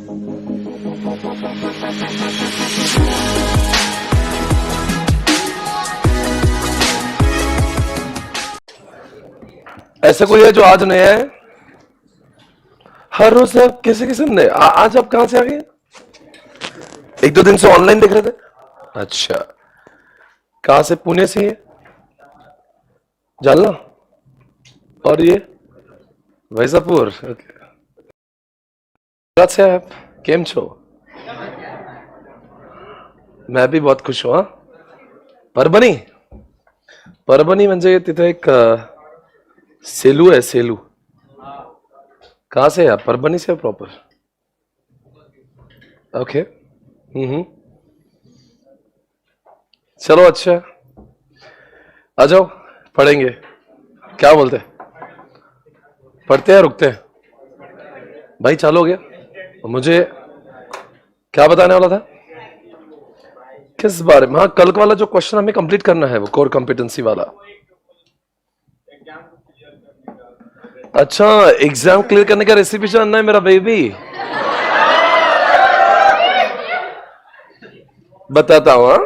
ऐसा कोई है जो आज नया है? हर रोज से आप कैसे कैसे नए? आज आप कहां से आ गए? एक दो दिन से ऑनलाइन देख रहे थे? अच्छा, कहां से? पुणे से? है जालना? और ये वैजापुर? गुजरात से आप? केम छो? मैं भी बहुत खुश हूं. हाँ, परभणी. परभणी म्हणजे तिथे एक सेलू है. सेलू कहां से है आप? परभणी से प्रॉपर? ओके. चलो अच्छा, आ जाओ पढ़ेंगे. क्या बोलते हैं? पढ़ते हैं रुकते हैं? भाई चालू हो गया. मुझे क्या बताने वाला था? किस बारे में? हाँ, कल वाला जो क्वेश्चन हमें कंप्लीट करना है वो कोर कॉम्पिटेंसी वाला. अच्छा, एग्जाम क्लियर करने का रेसिपी जानना है मेरा बेबी? बताता हूं.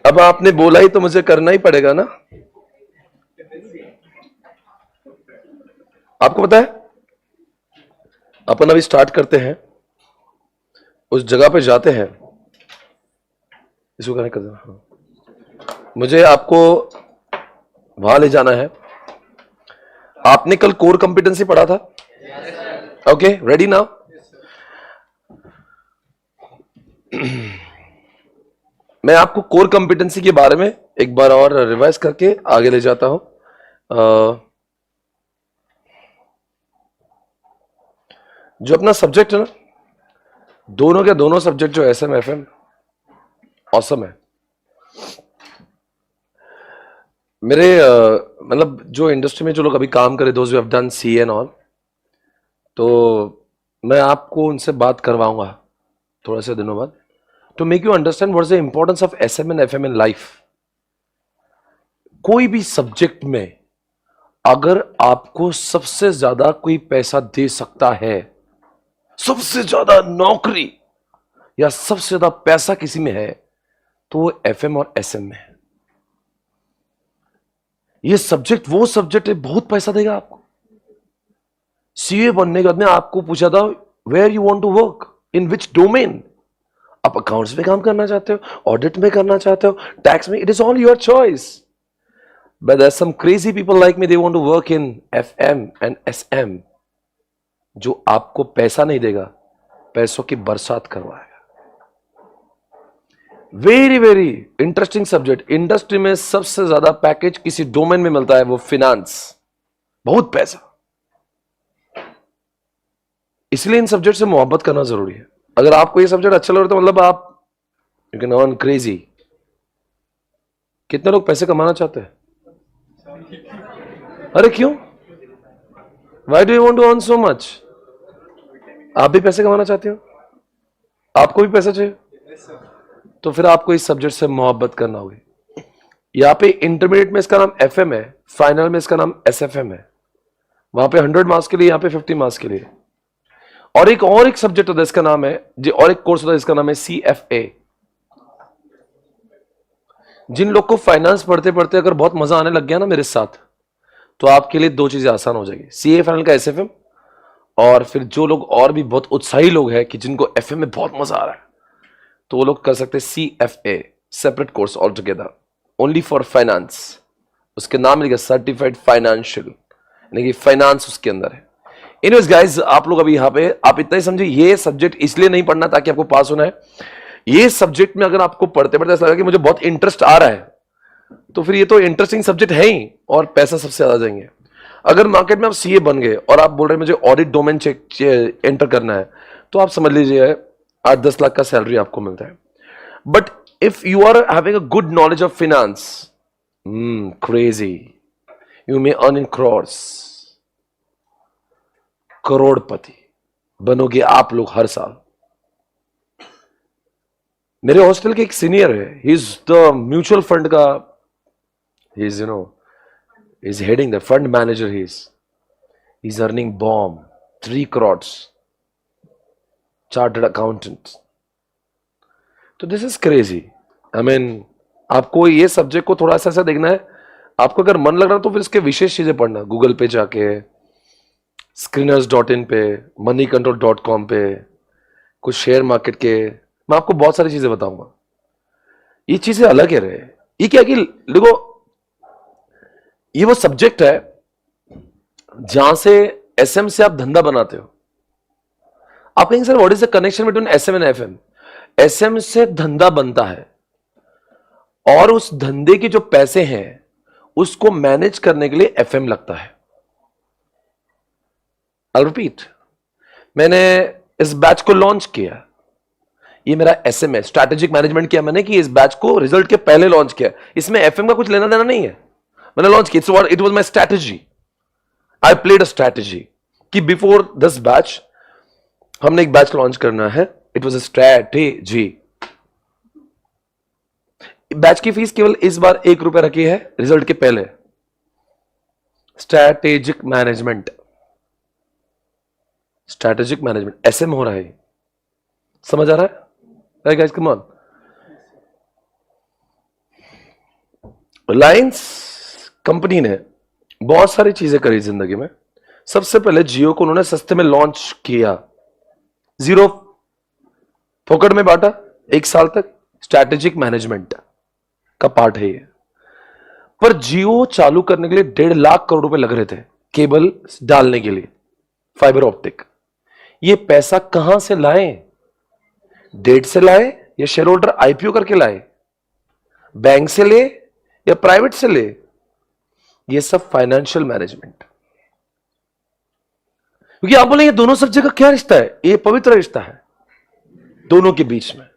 अब आपने बोला ही तो मुझे करना ही पड़ेगा ना. आपको पता है, अपन अभी स्टार्ट करते हैं, उस जगह पे जाते हैं. इसको कनेक्ट कर देना. हाँ, मुझे आपको वहां ले जाना है. आपने कल कोर कॉम्पिटेंसी पढ़ा था? Okay, ready now? मैं आपको कोर कॉम्पिटेंसी के बारे में एक बार और रिवाइज करके आगे ले जाता हूं. जो अपना सब्जेक्ट है ना, दोनों के दोनों सब्जेक्ट जो एसएम एफएम ऑसम है. मेरे मतलब जो इंडस्ट्री में जो लोग अभी काम करे, those who have done C and all, तो मैं आपको उनसे बात करवाऊंगा थोड़ा से दिनों बाद, to make you understand what is the importance of SM and FM in life. कोई भी सब्जेक्ट में अगर आपको सबसे ज्यादा कोई पैसा दे सकता है, सबसे ज्यादा नौकरी या सबसे ज्यादा पैसा किसी में है, तो वो एफएम और एसएम में है. ये सब्जेक्ट वो सब्जेक्ट है, बहुत पैसा देगा आपको. सीए बनने के बाद में आपको पूछा था where you want to work, in which domain. आप अकाउंट्स में काम करना चाहते हो, ऑडिट में करना चाहते हो, टैक्स में, it is all your choice. But there are some crazy people like me, they want to work in FM and SM, जो आपको पैसा नहीं देगा, पैसों की बरसात करवाएगा. Very very interesting subject. Industry में सबसे ज्यादा पैकेज किसी डोमेन में मिलता है, वो फिनेंस. बहुत पैसा. इसलिए इन सब्जेक्ट से मोहब्बत करना जरूरी है. अगर आपको ये सब्जेक्ट अच्छा लग रहा है तो मतलब आप यू कैन अर्न क्रेजी. कितने लोग पैसे कमाना चाहते हैं? अरे क्यों? Why do you want to earn so much? आप भी पैसे कमाना चाहते हो? आपको भी पैसा चाहिए? तो फिर आपको इस सब्जेक्ट से मोहब्बत करना होगी. यहां पे इंटरमीडिएट में इसका नाम एफएम है, फाइनल में इसका नाम एसएफएम है. वहां पे 100 मार्क्स के लिए, यहां पे 50 मार्क्स के लिए. और एक सब्जेक्ट होता है, इसका नाम है, और एक कोर्स होता है, इसका नाम है सीएफए. जिन लोग को फाइनेंस पढ़ते पढ़ते अगर बहुत मजा आने लग गया ना मेरे साथ, तो आपके लिए दो चीजें आसान हो जाएगी. सीए फाइनल का एसएफएम, और फिर जो लोग और भी बहुत उत्साही लोग हैं कि जिनको एफएम में बहुत मजा आ रहा है, तो वो लोग कर सकते हैं CFA, separate course all together, only for finance. उसके नाम लिखा सर्टिफाइड फाइनेंशियल, यानी कि फाइनेंस उसके अंदर है. एनीवेज गाइस, आप लोग अभी यहां पे आप इतना ही समझिए, ये सब्जेक्ट इसलिए नहीं पढ़ना ताकि आपको पास होना है. ये सब्जेक्ट में अगर आपको पढ़ते पढ़ते ऐसा लगा कि मुझे बहुत इंटरेस्ट आ रहा है, तो फिर ये तो इंटरेस्टिंग सब्जेक्ट है ही, और पैसा सबसे ज्यादा देंगे. अगर मार्केट में आप सीए बन गए और आप बोल रहे हैं मुझे ऑडिट डोमेन एंटर करना है, तो आप समझ लीजिए 8-10 लाख का सैलरी आपको मिलता है. But if you are having a good knowledge of finance, crazy, you may earn in crores. करोड़पति बनोगे आप लोग हर साल. मेरे हॉस्टल के एक सीनियर है, he is the mutual fund का, he is heading the fund manager. He is earning bomb 3 crore chartered accountant. तो this is crazy. I mean आपको ये सब्जेक्ट को थोड़ा सा ऐसा देखना है। आपको अगर मन लग रहा है तो फिर इसके विशेष चीजें पढ़ना, गूगल पे जाके, screeners.in पे, moneycontrol.com पे, कुछ शेयर मार्केट के, मैं आपको बहुत सारी चीजें बताऊंगा। ये चीजें अलग है रहे। ये क्या कि देखो, ये वो सब्जेक्ट है जहां से एसएम से आप धंधा बनाते हो। आप कहेंगे sir what is the connection between SM and FM? SM से धंधा बनता है और उस धंधे के जो पैसे हैं उसको मैनेज करने के लिए एफएम लगता है। आई रिपीट, मैंने इस बैच को लॉन्च किया, ये मेरा एसएम है, स्ट्रैटेजिक मैनेजमेंट किया मैंने कि इस बैच को रिजल्ट के पहले लॉन्च किया। इसमें एफएम का कुछ लेना देना नहीं है, मैंने लॉन्च किया। It was my strategy, I played a strategy कि बिफोर दिस बैच हमने एक बैच लॉन्च करना है। It was a strategy. Batch की फीस केवल इस बार 1 रुपया रखी है रिजल्ट के पहले। Strategic management, strategic management SM हो रहा है, समझ आ रहा है? Hey guys, come on. Reliance company ने बहुत सारी चीजें करी जिंदगी में। सबसे पहले जियो को उन्होंने सस्ते में लॉन्च किया, 0 फोकट में बांटा 1 साल तक। स्ट्रैटेजिक मैनेजमेंट का पार्ट है ये। पर जियो चालू करने के लिए 1.5 लाख करोड़ रुपए लग रहे थे केबल डालने के लिए, फाइबर ऑप्टिक। ये पैसा कहां से लाए? डेट से लाए या शेयर होल्डर आईपीओ करके लाए? बैंक से ले या प्राइवेट से ले? ये सब फाइनेंशियल मैनेजमेंट। क्योंकि आप बोलेंगे दोनों सब्जेक्ट का क्या रिश्ता है? ये पवित्र रिश्ता है दोनों के बीच में।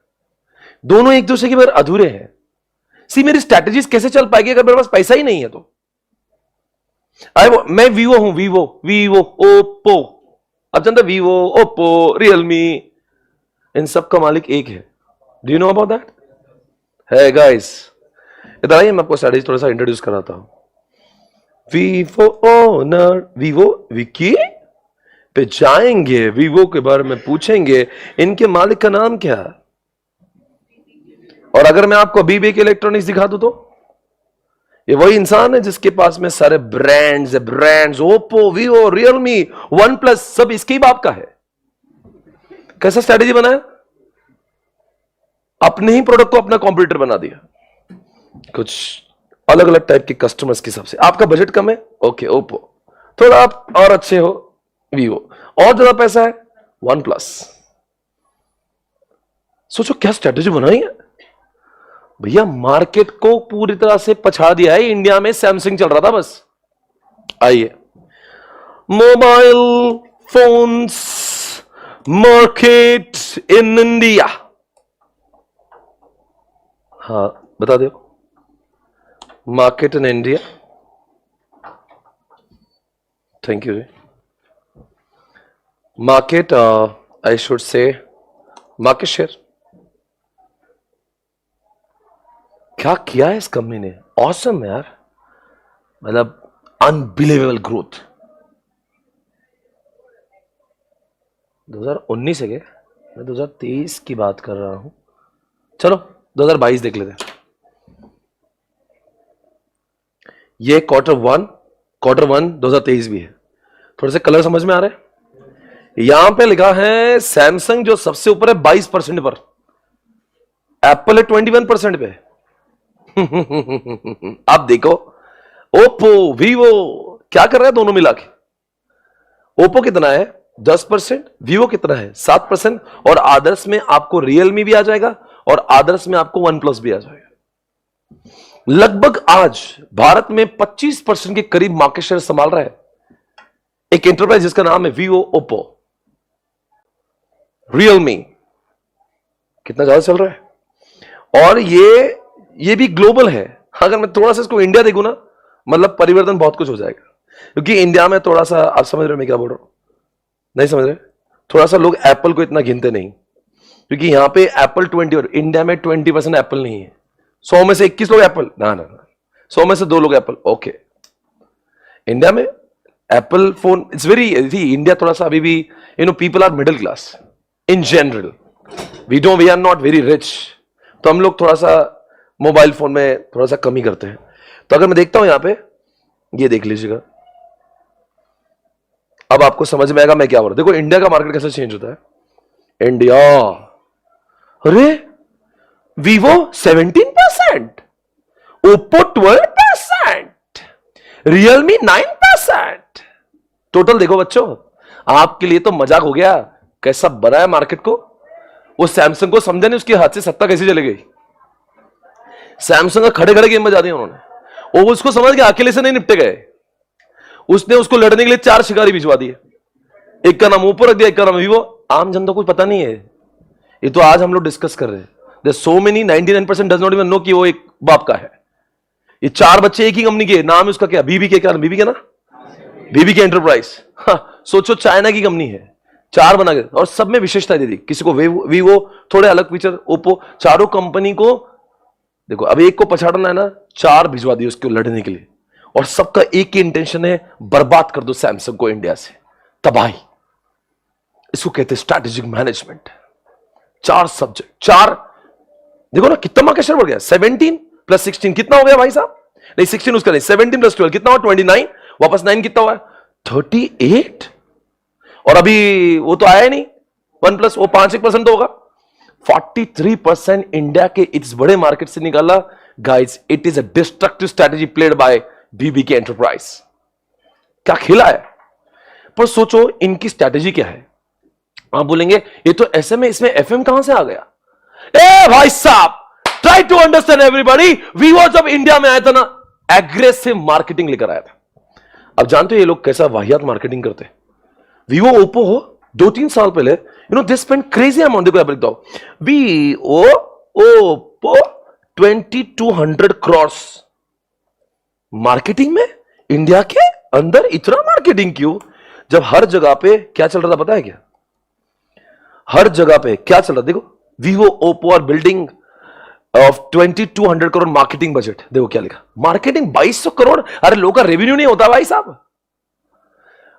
दोनों एक दूसरे के बगैर अधूरे हैं। सी मेरी स्ट्रैटेजीज कैसे चल पाएगी अगर मेरे पास पैसा ही नहीं है तो? मैं वीवो हूं, वीवो ओप्पो, अब जानते वीवो, ओप्पो, रियलमी, इन सब का मालिक एक है। Do you know about that? है गाइस, इधर आइए, मैं आपको स्ट्रैटेजी थोड़ा सा इंट्रोड्यूस कराता हूं। वीवो ओनर, वीवो विकी पे जाएंगे, वीवो के बारे में पूछेंगे, इनके मालिक का नाम क्या है। और अगर मैं आपको अभी भी एक इलेक्ट्रॉनिक्स दिखा दूं तो ये वही इंसान है जिसके पास में सारे brands Oppo, Vivo, Realme, one plus, सब इसके ही बाप का है। कैसा स्ट्रैटेजी बनाया? अपने ही प्रोडक्ट को अपना कॉम्पिटिटर बना दिया। कुछ अलग अलग टाइप के कस्टमर्स के हिसाब से। आपका बजट कम है, ओके ओप्पो, थोड़ा आप और अच्छे हो वीवो, और ज्यादा पैसा है वन प्लस। सोचो क्या स्ट्रैटेजी बनाई है भैया। मार्केट को पूरी तरह से पछा दिया है। इंडिया में सैमसंग चल रहा था बस। आइए, mobile phones market in India, हाँ बता दो, market in India. Thank you ji. Market, I should say market share. क्या किया है इस कंपनी ने, ऑसम यार, मतलब अनबिलीवेबल ग्रोथ। 2019 है क्या? मैं 2023 की बात कर रहा हूं। चलो 2022 देख लेते हैं। ये क्वार्टर वन 2023 भी है। थोड़े से कलर समझ में आ रहे हैं? यहां पे लिखा है सैमसंग जो सबसे ऊपर है 22% पर, एप्पल है 21% पे। आप देखो ओप्पो, वीवो क्या कर रहा है दोनों मिला के। ओप्पो कितना है 10%, वीवो कितना है 7%, और आदर्श में आपको रियलमी भी आ जाएगा और आदर्श में आपको वन प्लस भी आ जाएगा। लगभग आज भारत में 25% के करीब मार्केट शेयर संभाल रहा है एक एंटरप्राइज जिसका नाम है वीवो, ओप्पो, रियलमी। कितना ज्यादा चल रहा है। और ये भी ग्लोबल है। अगर मैं थोड़ा सा इसको इंडिया देखूं ना, मतलब परिवर्तन बहुत कुछ हो जाएगा। क्योंकि इंडिया में थोड़ा सा, आप समझ रहे हो मैं क्या बोल रहा हूं? नहीं समझ रहे? थोड़ा सा लोग एप्पल को इतना गिनते नहीं, क्योंकि यहां पे एप्पल 20 और इंडिया में 20% एप्पल नहीं है। 100 में से 21 लोग एप्पल, ना 100 में से 2 लोग एप्पल, ओके। इंडिया में Apple phone it's very, India थोड़ा सा अभी भी people are middle class in general, we are not very rich, तो हम लोग थोड़ा सा मोबाइल फोन में थोड़ा सा कमी करते हैं। तो अगर मैं देखता हूं यहां पे, ये देख लीजिएगा, अब आपको समझ में आएगा मैं क्या बोल रहा हूं। देखो इंडिया का मार्केट कैसे चेंज होता है। इंडिया, अरे वीवो 17%, ओप्पो 12%, रियलमी 9%। टोटल देखो बच्चों, आपके लिए तो मजाक हो गया, कैसा बनाया मार्केट को। वो सैमसंग को समझा नहीं उसके हाथ से सत्ता कैसे चली गई। सैमसंग का खड़े खड़े गेम बजा दिया उन्होंने, वो उसको समझ गया अकेले से नहीं निपटे गए, उसने उसको लड़ने के लिए 4 शिकारी भिजवा दिए, एक का नाम ओप्पो रख दिया, एक का नाम वीवो। आम जनता को पता नहीं है, ये तो आज हम लोग डिस्कस कर रहे हैं। There's so many 99% does not even know कि वो एक बाप का है। ये 4 बच्चे एक ही कंपनी के, नाम है उसका क्या, बीबी के, क्या बीबी के ना, बीबी के एंटरप्राइज। हाँ, सोचो चाइना की कंपनी है, 4 बना के, और सब में विशेषता दे दी, किसी को वीवो थोड़े अलग फीचर, ओप्पो, चारों कंपनी को देखो। अब एक को पछाड़ना है ना, 4 भिजवा दिए उसको लड़ने के लिए, और सबका एक ही इंटेंशन है, बर्बाद कर दो सैमसंग को इंडिया से, तबाही। इसको कहते हैं स्ट्रैटेजिक मैनेजमेंट। 4 सब्जेक्ट, 4, देखो ना कितना मार्केट शेयर बढ़ गया। 17 + 16 कितना हो गया भाई साहब, नहीं 16 उसका नहीं, 17 + 12 कितना हुआ, 29, वापस 9 कितना हुआ, 38। और अभी वो तो आया ही नहीं 1+, वो 5% तो होगा। 43% इंडिया के इस बड़े मार्केट से निकाला। Guys, it is a destructive strategy played by BB के एंटरप्राइज। क्या खेला है, पर सोचो इनकी स्ट्रैटेजी क्या है। आप बोलेंगे ये तो एसएम है, इसमें एफएम कहां से आ गया। ए भाई साहब, try to understand everybody. Vivo जब इंडिया में आया था ना, एग्रेसिव मार्केटिंग लेकर आया था। अब जानते हो ये लोग कैसा वाहियात मार्केटिंग करते हैं। वीवो ओप्पो हो 2-3 साल पहले, दे स्पेंड क्रेजी अमाउंट। देखो बताओ, वीवो ओप्पो 2200 करोड़ मार्केटिंग में। इंडिया के अंदर इतना मार्केटिंग क्यों, जब हर जगह पे क्या चल रहा था पता है क्या, हर जगह पे क्या चल रहा, देखो Vivo Oppo are building of 2200 crore marketing budget. देखो क्या लिखा, मार्केटिंग 2200 करोड़। अरे लोगों का रेवेन्यू नहीं होता भाई साहब,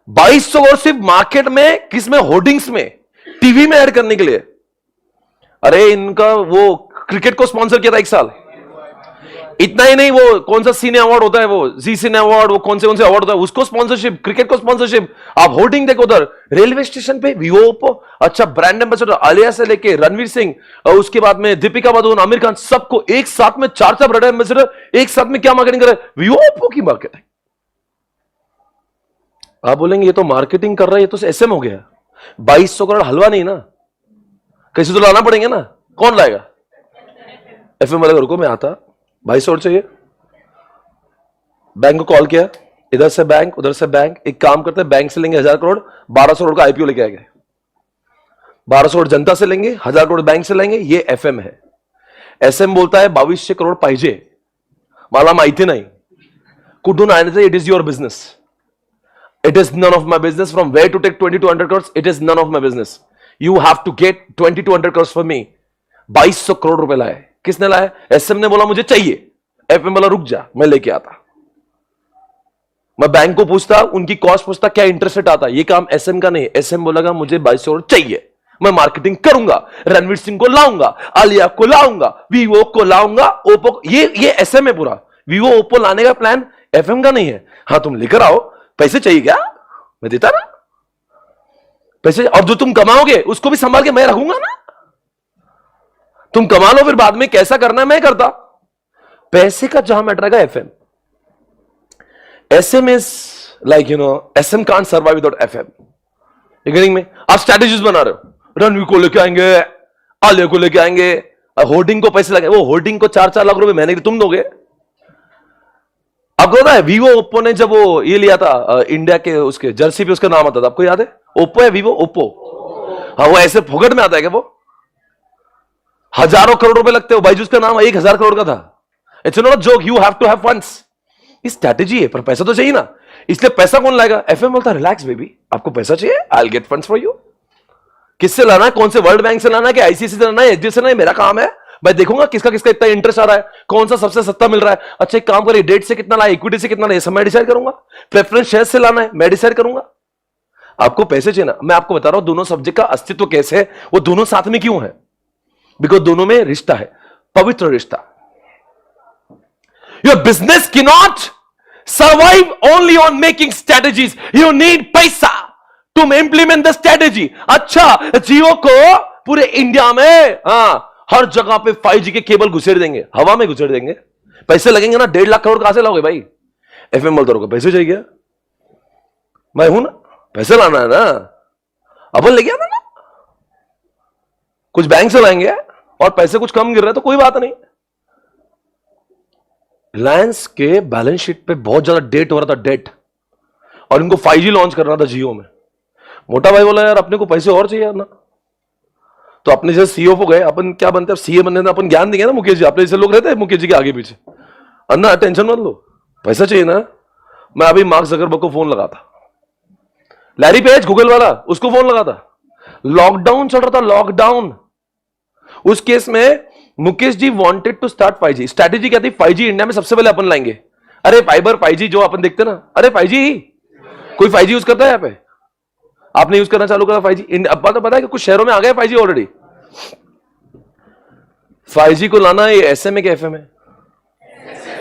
2200 करोड़ सिर्फ मार्केट में, किसमें, होर्डिंग्स में, टीवी में ऐड करने के लिए। अरे इनका वो क्रिकेट को स्पॉन्सर किया था 1 साल। इतना ही नहीं, वो कौन सा सीने अवार्ड होता है, वो जी सिने अवार्ड, वो कौन से अवार्ड होता है, उसको स्पॉन्सरशिप, क्रिकेट को स्पॉन्सरशिप। आप होर्डिंग देखो उधर, रेलवे स्टेशन पे वीवो ओप्पो। अच्छा, ब्रांड एम्बेसडर आलिया से लेके रणवीर सिंह, और उसके बाद में दीपिका पादुकोण, आमिर खान, सबको एक साथ में 4 ब्रांड एम्बेसडर एक साथ में क्या मार्केटिंग कर रहे हैं, वीवो ओप्पो की मार्केटिंग। आप बोलेंगे ये तो मार्केटिंग कर रहा है, ये तो एसएम हो गया। 2200 करोड़ हलवा नहीं ना, कैसे तो लाना पड़ेंगे ना, कौन लाएगा। एफएम वाले रुको, मैं आता, 2200 करोड़ चाहिए। बैंक को कॉल किया, इधर से बैंक उधर से बैंक, एक काम करते हैं, बैंक से लेंगे 1000 करोड़, 1200 करोड़ का आईपीओ लेके आएंगे। 1200 करोड़ जनता से लेंगे, 1000 करोड़ बैंक से लेंगे। ये एफएम है। एसएम बोलता है 2200 करोड़ पाहिजे, मला माहिती नाही, कुठून आणायचं, it is your business, it is none of my business, from where to take 2200 crore, it is none of my business, you have to get 2200 crore for me. 2200 crore रुपए लाए, किसने लाया, एसएम ने बोला मुझे चाहिए, एफएम बोला रुक जा मैं लेके आता। मैं बैंक को पूछता, उनकी कॉस्ट पूछता, क्या इंटरेस्ट रेट आता, ये काम एसएम का नहीं। एसएम बोलेगा मुझे 2200 करोड़ चाहिए, मैं मार्केटिंग करूंगा, रणवीर सिंह को लाऊंगा, आलिया को लाऊंगा, वीवो को लाऊंगा, ओप्पो को, ये एसएम है पूरा। वीवो ओप्पो लाने का प्लान एफएम का नहीं है। हाँ तुम लेकर आओ, पैसे चाहिए क्या, मैं देता ना पैसे, और जो तुम कमाओगे उसको भी संभाल के मैं रखूंगा ना। तुम कमा लो, फिर बाद में कैसा करना है मैं करता। पैसे का जहां मैटर आएगा FM. SM is like SM can't survive without FM. Beginning में आप स्ट्रैटेजीज बना रहे हो, रणवीर को लेके आएंगे, आलिया को लेके आएंगे, होर्डिंग को पैसे लगे, वो होर्डिंग को 4-4 लाख रुपए महीने के तुम दोगे। आपको पता है वीवो ओप्पो ने जब वो ये लिया था इंडिया के, उसके जर्सी पे उसका नाम आता था, आपको याद है, ओप्पो है वीवो ओप्पो। हाँ वो ऐसे फोकट में आता है क्या, वो हजारों करोड़ रुपए लगते हो, बाइजूस का नाम 1000 करोड़ का था। It's not a joke, you have to have funds. ये स्ट्रैटेजी है, पर पैसा तो चाहिए ना, इसलिए पैसा कौन लाएगा, एफएम बोलता है रिलैक्स बेबी, आपको पैसा चाहिए, I will get funds for you. किससे लाना है, कौन से, वर्ल्ड बैंक से लाना है कि आईसीआईसी से लाना है, एचडीएफसी से लाना है, मेरा काम है मैं देखूंगा किसका किसका इतना इंटरेस्ट आ रहा है, कौन सा सबसे सस्ता मिल रहा है। अच्छा एक काम करिए, डेट से कितना लाए, इक्विटी से कितना लाए, सब मैं डिसाइड करूंगा। प्रेफरेंस शेयर से लाना है, मैं डिसाइड करूंगा। आपको पैसे चाहिए ना, मैं आपको बता रहा हूं दोनों सब्जेक्ट का अस्तित्व कैसे है, वो दोनों साथ में क्यों है। बिकॉज दोनों में रिश्ता है, पवित्र रिश्ता। Your business can not survive only on making strategies, you need पैसा टू इंप्लीमेंट द स्ट्रेटेजी। अच्छा जियो को पूरे इंडिया में हर जगह पे 5G के केबल घुसेड़ देंगे, हवा में घुसेड़ देंगे, पैसे लगेंगे ना, 1.5 लाख करोड़ कहां से लाओगे भाई। एफएम बोलते को पैसे चाहिए, मैं हूं ना, पैसे लाना है ना, अपन लेके आना ना, कुछ बैंक से लाएंगे और पैसे कुछ कम गिर रहे हैं तो कोई बात नहीं। रिलायंस के बैलेंस शीट पे बहुत ज्यादा डेट हो रहा था, डेट, और इनको 5G लॉन्च करना था जियो में। मोटा भाई बोला यार अपने को पैसे और चाहिए ना, तो अपने जैसे सीईओ को गए, अपन क्या बनते हैं सीए बनने में, अपन ज्ञान देंगे ना मुकेश जी, अपने जैसे लोग रहते हैं मुकेश जी के आगे पीछे, अन्ना टेंशन मत लो, पैसा चाहिए ना। मैं अभी मार्क जकरबर्ग को फोन लगा था, लैरी पेज गूगल वाला, उसको फोन लगा था, लॉकडाउन चल रहा था, लॉकडाउन। उस केस में Mukesh ji wanted to start 5G। Strategy क्या थी, 5G इंडिया में सबसे पहले अपन लाएंगे। अरे फाइबर 5G जो अपन देखते ना, अरे 5G, कोई 5G यूज करता है यहाँ पे, आपने यूज करना चालू करा 5G। अब तो पता है कि कुछ शहरों में आ गया 5G ऑलरेडी। 5G को लाना ये SM है कि FM है?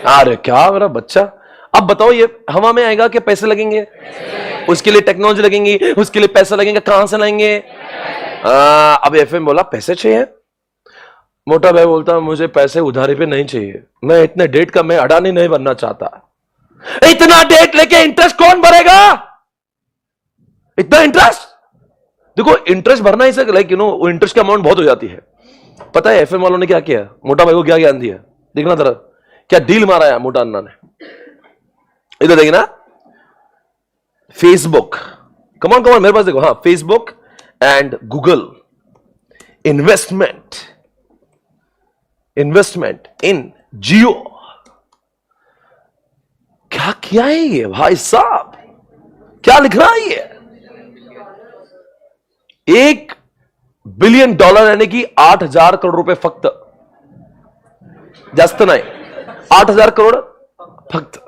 अरे क्या मेरा बच्चा, अब बताओ ये हवा में आएगा कि पैसे लगेंगे, उसके लिए टेक्नोलॉजी लगेंगी, उसके लिए पैसा लगेंगे, कहां से लाएंगे। अब FM बोला पैसे चाहिए, मोटा भाई बोलता मुझे पैसे उधारी पे नहीं चाहिए, मैं इतने डेट का मैं अडानी नहीं बनना चाहता। इतना डेट लेके इंटरेस्ट कौन भरेगा, इतना इंटरेस्ट। देखो इंटरेस्ट भरना ही सर, लाइक वो इंटरेस्ट की अमाउंट बहुत हो जाती है। पता है FM वालों ने क्या किया, मोटा भाई को क्या ज्ञान दिया, देखना जरा क्या डील मारा है मोटा अन्ना ने। इधर देखना, फेसबुक, कमान कमान मेरे पास देखो, हाँ Facebook and Google investment in Jio. क्या किया है ये भाई साहब, क्या लिख रहा है ये, $1 बिलियन यानी कि 8,000 करोड़ रुपए फक्त, जास्त नाही, 8,000 करोड़ फक्त।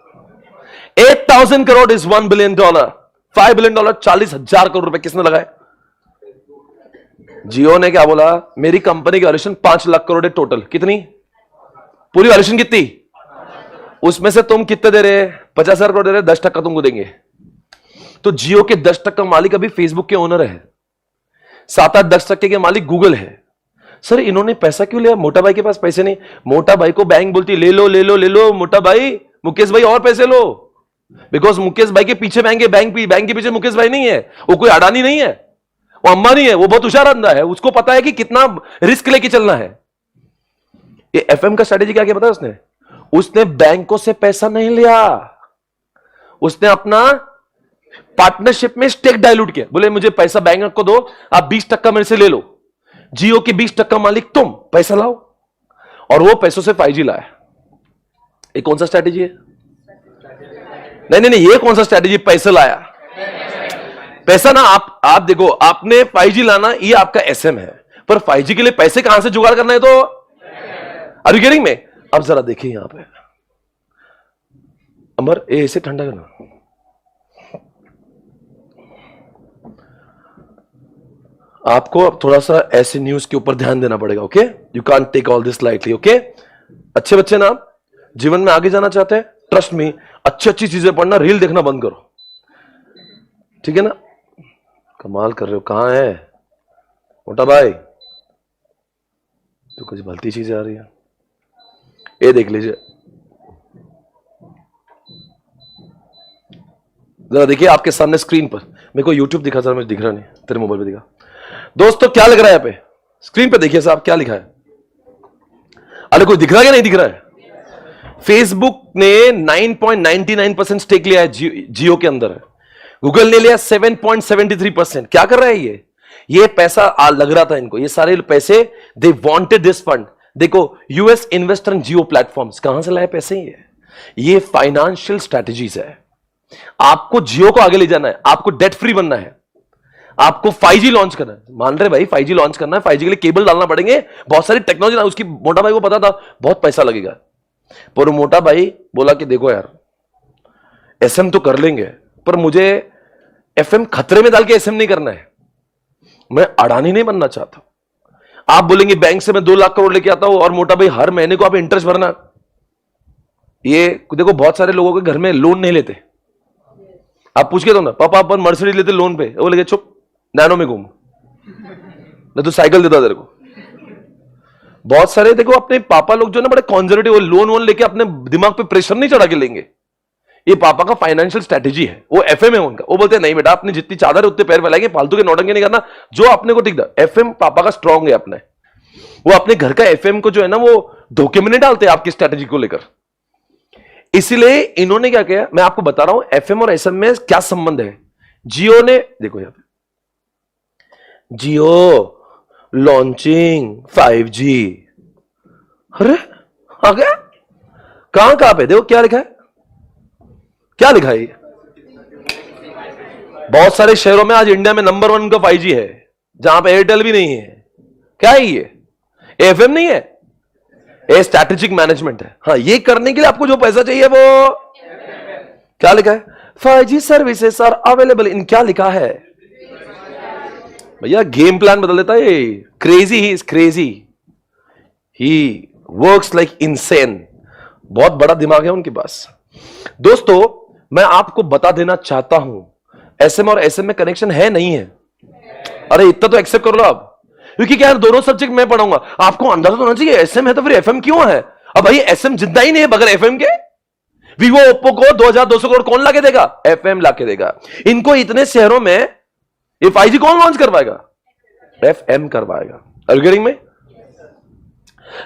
8,000 crore is $1 billion, $5 billion 40,000 crore रुपए किसने लगाए। जियो ने क्या बोला, मेरी कंपनी की वैल्यूएशन 5 लाख करोड़ है टोटल। कितनी, पूरी वैल्यूएशन कितनी, उसमें से तुम कितने दे रहे, 50,000 करोड़ दे रहे, 10% तुमको देंगे। तो जियो के 10% मालिक अभी फेसबुक के ओनर है, 7-8-10% के मालिक गूगल है। सर इन्होंने पैसा क्यों लिया, मोटा भाई के पास पैसे नहीं। मोटा भाई को बैंक बोलती ले लो ले लो ले लो, मोटा भाई मुकेश भाई और पैसे लो, बिकॉज मुकेश भाई के पीछे बैंक है, बैंक के पीछे मुकेश भाई नहीं है, वो कोई अडानी नहीं है, वो अंबानी है, वो बहुत होशियार बंदा है, उसको पता है कि कितना रिस्क लेके चलना है। ये FM का स्ट्रेटेजी क्या पता है उसने बैंकों से पैसा नहीं लिया, उसने अपना पार्टनरशिप में स्टेक डाइल्यूट किया। बोले मुझे पैसा बैंक को दो, आप 20% मेरे से ले लो, जियो के 20% मालिक तुम, पैसा लाओ, और वो पैसों से 5G लाया। ये कौन सा स्ट्रेटेजी है, नहीं, ये कौन सा स्ट्रेटेजी, पैसा लाया, पैसा ना। आप देखो, आपने 5G लाना, ये आपका SM है, पर 5G के लिए पैसे कहां से जुगाड़ करना है, तो आर यू गेटिंग में। अब जरा देखिए यहां पे अमर, ऐसे ठंडा करना, आपको अब थोड़ा सा ऐसे न्यूज के ऊपर ध्यान देना पड़ेगा। Okay, you can't take all this lightly. Okay, अच्छे बच्चे ना, जीवन में आगे जाना चाहते हैं, ट्रस्ट मी, अच्छी अच्छी चीजें पढ़ना, रील देखना बंद करो, ठीक है ना। कमाल कर रहे हो, कहां है मोटा भाई, तो कुछ भलती चीजें आ रही है, ये देख लीजिए जरा, देखिए आपके सामने स्क्रीन पर, मेरे को यूट्यूब दिखा सर, मुझे दिख रहा नहीं, तेरे मोबाइल पे दिखा। दोस्तों क्या लग रहा है यहाँ पे, स्क्रीन पे देखिए साहब क्या लिखा है, अरे कोई दिख रहा है क्या नहीं दिख रहा है। फेसबुक ने 9.99% स्टेक लिया है जियो के अंदर, गूगल ने लिया 7.73%। क्या कर रहा है ये पैसा लग रहा था इनको, ये सारे पैसे, दे वांटेड दिस फंड। देखो US investor in Jio platforms, कहां से लाए पैसे, ये फाइनेंशियल स्ट्रेटजीज है। आपको जियो को आगे ले जाना है, आपको डेट फ्री बनना है, आपको 5G लॉन्च करना है, मान रहे भाई 5G लॉन्च करना है, 5G के लिए केबल डालना पड़ेंगे, बहुत सारी टेक्नोलॉजी। उसकी मोटा भाई को पता था बहुत पैसा लगेगा, पर मोटा भाई बोला कि देखो यार एसएम तो कर लेंगे, पर मुझे एफएम खतरे में डाल के एसएम नहीं करना है, मैं अडानी नहीं बनना चाहता। आप बोलेंगे बैंक से मैं 2 लाख करोड़ लेके आता हूं और मोटा भाई हर महीने को आप इंटरेस्ट भरना। ये देखो बहुत सारे लोगों के घर में लोन नहीं लेते, आप पूछ के दो ना, पापा अपन मर्सिडीज लेते लोन पे, वो लगे चुप नैनो में घूम, मैं तो साइकिल देता तेरे को। बहुत सारे देखो अपने पापा लोग जो ना बड़े कॉन्जर्वेटिव, लोन वोन लेके अपने दिमाग पे प्रेशर नहीं चढ़ा के लेंगे, ये पापा का फाइनेंशियल स्ट्रेटेजी है, वो एफएम है उनका। वो बोलते हैं नहीं बेटा अपनी जितनी चादर है उतने पैर फैलाएंगे, फालतू के नौटंकी नहीं करना, जो अपने को ठीक था। एफएम पापा का स्ट्रांग है अपने, वो अपने घर का एफएम को जो है ना वो धोखे में नहीं डालते आपकी स्ट्रेटेजी को लेकर। इसीलिए इन्होंने क्या किया, मैं आपको बता रहा हूं एफएम और एसएम में क्या संबंध है। जियो ने देखो यहां पे, जियो लॉन्चिंग 5G, अरे आ गया, कहां पे देखो क्या लिखा है, क्या लिखा है। बहुत सारे शहरों में आज इंडिया में नंबर 1 का 5G है, जहां पे एयरटेल भी नहीं है। क्या है ये, एफएम नहीं है, ये स्ट्रैटेजिक मैनेजमेंट है। हाँ, ये करने के लिए आपको जो पैसा चाहिए वो क्या लिखा है, 5G services are available in, क्या लिखा है भैया, गेम प्लान बदल देता है। Crazy, he is crazy, he works like insane, बहुत बड़ा दिमाग है उनके पास। दोस्तों मैं आपको बता देना चाहता हूं एसएम और एसएम में कनेक्शन है नहीं है। अरे इतना तो एक्सेप्ट कर लो आप, क्योंकि क्या है दोनों सब्जेक्ट मैं पढ़ाऊंगा, आपको अंदाजा तो होना चाहिए एसएम है तो फिर एफएम क्यों है। अब भाई एसएम जिंदा ही नहीं है बगैर एफएम के। वीवो ओप्पो को 2200 करोड़ कौन लाके देगा, एफएम लाके देगा। इनको इतने शहरों में ये 5G कौन लॉन्च करवाएगा, एफएम करवाएगा। अलगरिंग में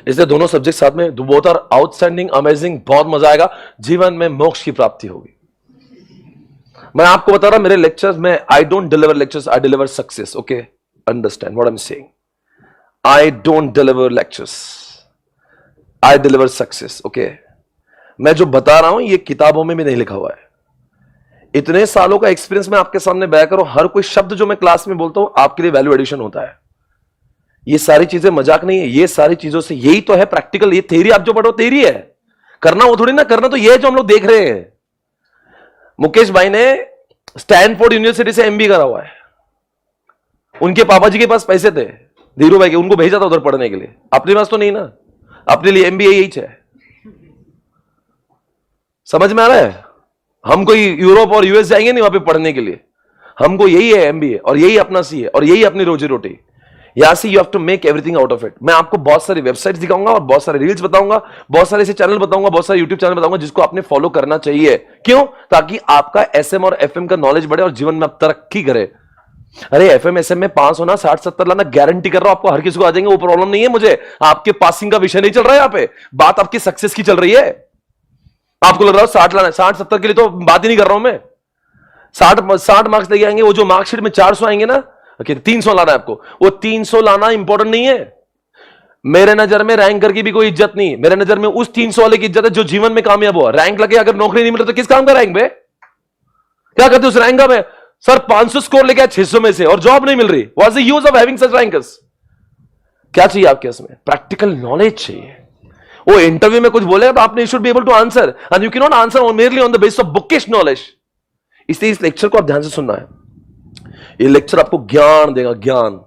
इसलिए दोनों सब्जेक्ट साथ में, बोथ आर आउटस्टैंडिंग, अमेजिंग, बहुत मजा आएगा, जीवन में मोक्ष की प्राप्ति होगी। मैं आपको बता रहा मेरे लेक्चर्स में, I don't deliver lectures, I deliver success. Okay, understand what I am saying, I don't deliver lectures, I deliver success. Okay, मैं जो बता रहा हूं ये किताबों में भी नहीं लिखा हुआ है। इतने सालों का एक्सपीरियंस मैं आपके सामने बयां करूं, हर कोई शब्द जो मैं क्लास में बोलता हूं आपके लिए वैल्यू एडिशन होता है। ये सारी चीजें मजाक नहीं है, ये सारी चीजों से यही तो है प्रैक्टिकल। ये थ्योरी आप जो पढ़ो थ्योरी है, करना वो थोड़ी ना, करना तो ये है जो हम लोग देख रहे हैं। मुकेश भाई ने स्टैनफोर्ड यूनिवर्सिटी से एमबीए करा हुआ है, उनके पापा जी के पास पैसे थे धीरू भाई के, उनको भेजा था उधर पढ़ने के लिए, अपने पास तो नहीं ना, अपने लिए एमबीए यही है। समझ में आ रहा है, हम कोई यूरोप और यूएस जाएंगे नहीं वहां पे पढ़ने के लिए, हमको यही है एमबीए, और यही अपना सीए, और यही अपनी रोजी रोटी। यहां से you have to make everything out of it. मैं आपको बहुत सारी वेबसाइट्स दिखाऊंगा और बहुत सारे रील्स बताऊंगा, बहुत सारे ऐसे चैनल बताऊंगा, बहुत सारे यूट्यूब चैनल बताऊंगा जिसको आपने फॉलो करना चाहिए। क्यों, ताकि आपका एसएम और एफएम का नॉलेज बढ़े और जीवन में आप तरक्की करें। अरे एफएम एसएम में पास होना, 60-70 लाना, गारंटी कर रहा हूं आपको, हर किसी को आ जाएंगे, वो प्रॉब्लम नहीं है मुझे। आपके पासिंग का विषय नहीं चल रहा है, यहां पे बात आपकी सक्सेस की चल रही है। आपको लग रहा है 60 लाना, 60-70 के लिए तो बात ही नहीं कर रहा हूं मैं। 60 मार्क्स लेके आएंगे, वो जो मार्कशीट में 400 आएंगे ना, 300 लाना है आपको, वो 300 लाना इंपॉर्टेंट नहीं है। मेरे नजर में रैंकर की भी कोई इज्जत नहीं, मेरे नजर में उस 300 वाले की इज्जत है जो जीवन में कामयाब हुआ। रैंक लगे अगर नौकरी नहीं मिल रही तो किस काम का रैंक बे, क्या करते उस रैंक का में? सर 500 स्कोर लेके 600 में से और जॉब नहीं मिल रही, what's the use of having such rankers. क्या चाहिए आपके इसमें, प्रैक्टिकल नॉलेज चाहिए। वो इंटरव्यू में कुछ बोलेगा तो आपने you should be able to answer, and you can not answer merely on the basis of bookish knowledge. इसलिए इस लेक्चर को आप ध्यान से सुनना है, ये लेक्चर आपको ज्ञान देगा, ज्ञान।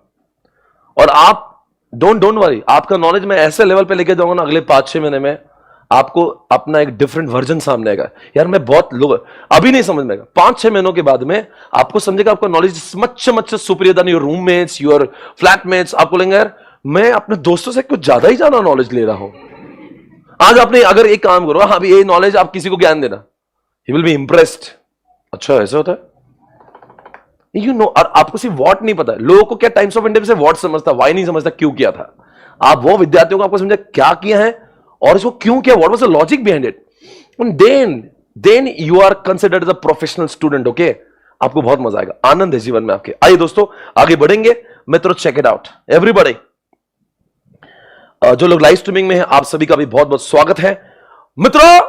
और आप डोंट वरी, आपका नॉलेज मैं ऐसे लेवल पे लेके जाऊंगा ना, अगले 5-6 महीने में आपको अपना एक डिफरेंट वर्जन सामने आएगा। यार मैं बहुत लोग अभी नहीं समझ में आएगा, 5-6 महीनों के बाद में आपको समझेगा आपका knowledge much superior than your roommates, your flatmates. आपको लेंगे यार मैं अपने दोस्तों से कुछ ज्यादा ही ज्यादा नॉलेज ले रहा हूं। आज आपने अगर एक काम करो, हाँ ये नॉलेज आप किसी को ज्ञान देना, ही विल बी इंप्रेस्ड। अच्छा ऐसा होता है, यू नो। और आपको सिर्फ व्हाट नहीं पता है, लोगों को क्या टाइम्स ऑफ इंडिया से व्हाट समझता, वाई नहीं समझता, क्यों किया था। आप वो विद्यार्थियों को आपको समझा क्या किया है और इसको क्यों किया, what was the logic behind it, then you are considered as a professional student. Okay, आपको बहुत मजा आएगा, आनंद है जीवन में आपके। आइए दोस्तों आगे बढ़ेंगे, मित्रों चेक इट आउट एवरीबॉडी। जो लोग लाइव स्ट्रीमिंग में हैं आप सभी का भी बहुत बहुत स्वागत है। मित्रों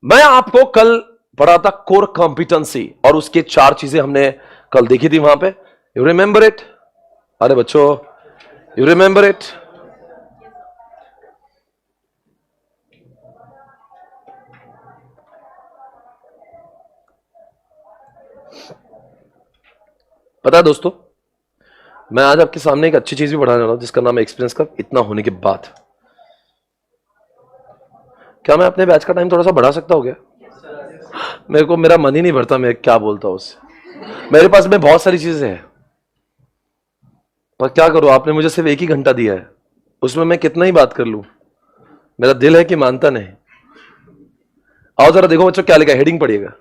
मैं आपको कल पढ़ा था कोर कॉम्पिटेंसी, और उसके 4 चीजें हमने कल देखी थी वहां पे। You remember it? अरे बच्चों, यू रिमेंबर इट? पता है दोस्तों, मैं आज आपके सामने एक अच्छी चीज भी पढ़ाने वाला हूं जिसका नाम है एक्सपीरियंस कर्व। इतना होने के बाद क्या मैं अपने बैच का टाइम थोड़ा सा बढ़ा सकता हूं क्या? मेरे को मेरा मन ही नहीं भरता, मैं क्या बोलता हूं उससे। मेरे पास में बहुत सारी चीजें हैं, पर क्या करूं, आपने मुझे सिर्फ 1 ही घंटा दिया है, उसमें मैं कितना ही बात कर लूं, मेरा दिल है कि मानता नहीं। आओ जरा देखो बच्चों क्या लिखा है, हेडिंग पढ़िएगा।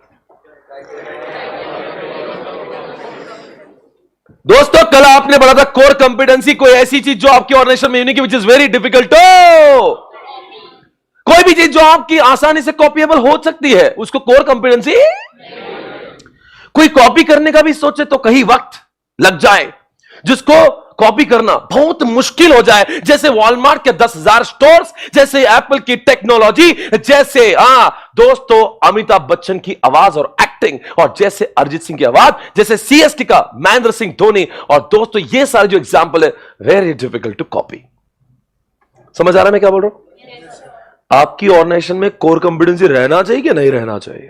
दोस्तों कल आपने पढ़ा था कोर कंपिटेंसी, कोई ऐसी चीज जो आपकी ऑर्गेनाइजेशन में unique which is very difficult हो। कोई भी चीज जो आपकी आसानी से कॉपीएबल हो सकती है उसको कोर कंपिटेंसी। कोई कॉपी करने का भी सोचे तो कहीं वक्त लग जाए, जिसको कॉपी करना बहुत मुश्किल हो जाए, जैसे वॉलमार्ट के 10,000 स्टोर्स, जैसे एप्पल की टेक्नोलॉजी, जैसे दोस्तों अमिताभ बच्चन की आवाज और एक्टिंग, और जैसे अरिजीत सिंह की आवाज, जैसे सीएसटी का महेंद्र सिंह धोनी। और दोस्तों ये सारे जो एग्जाम्पल है वेरी डिफिकल्ट टू कॉपी। समझ आ रहा है मैं क्या बोल रहा हूं? आपकी ऑर्गेनाइजेशन में कोर कंपिटेंसी रहना चाहिए कि नहीं रहना चाहिए?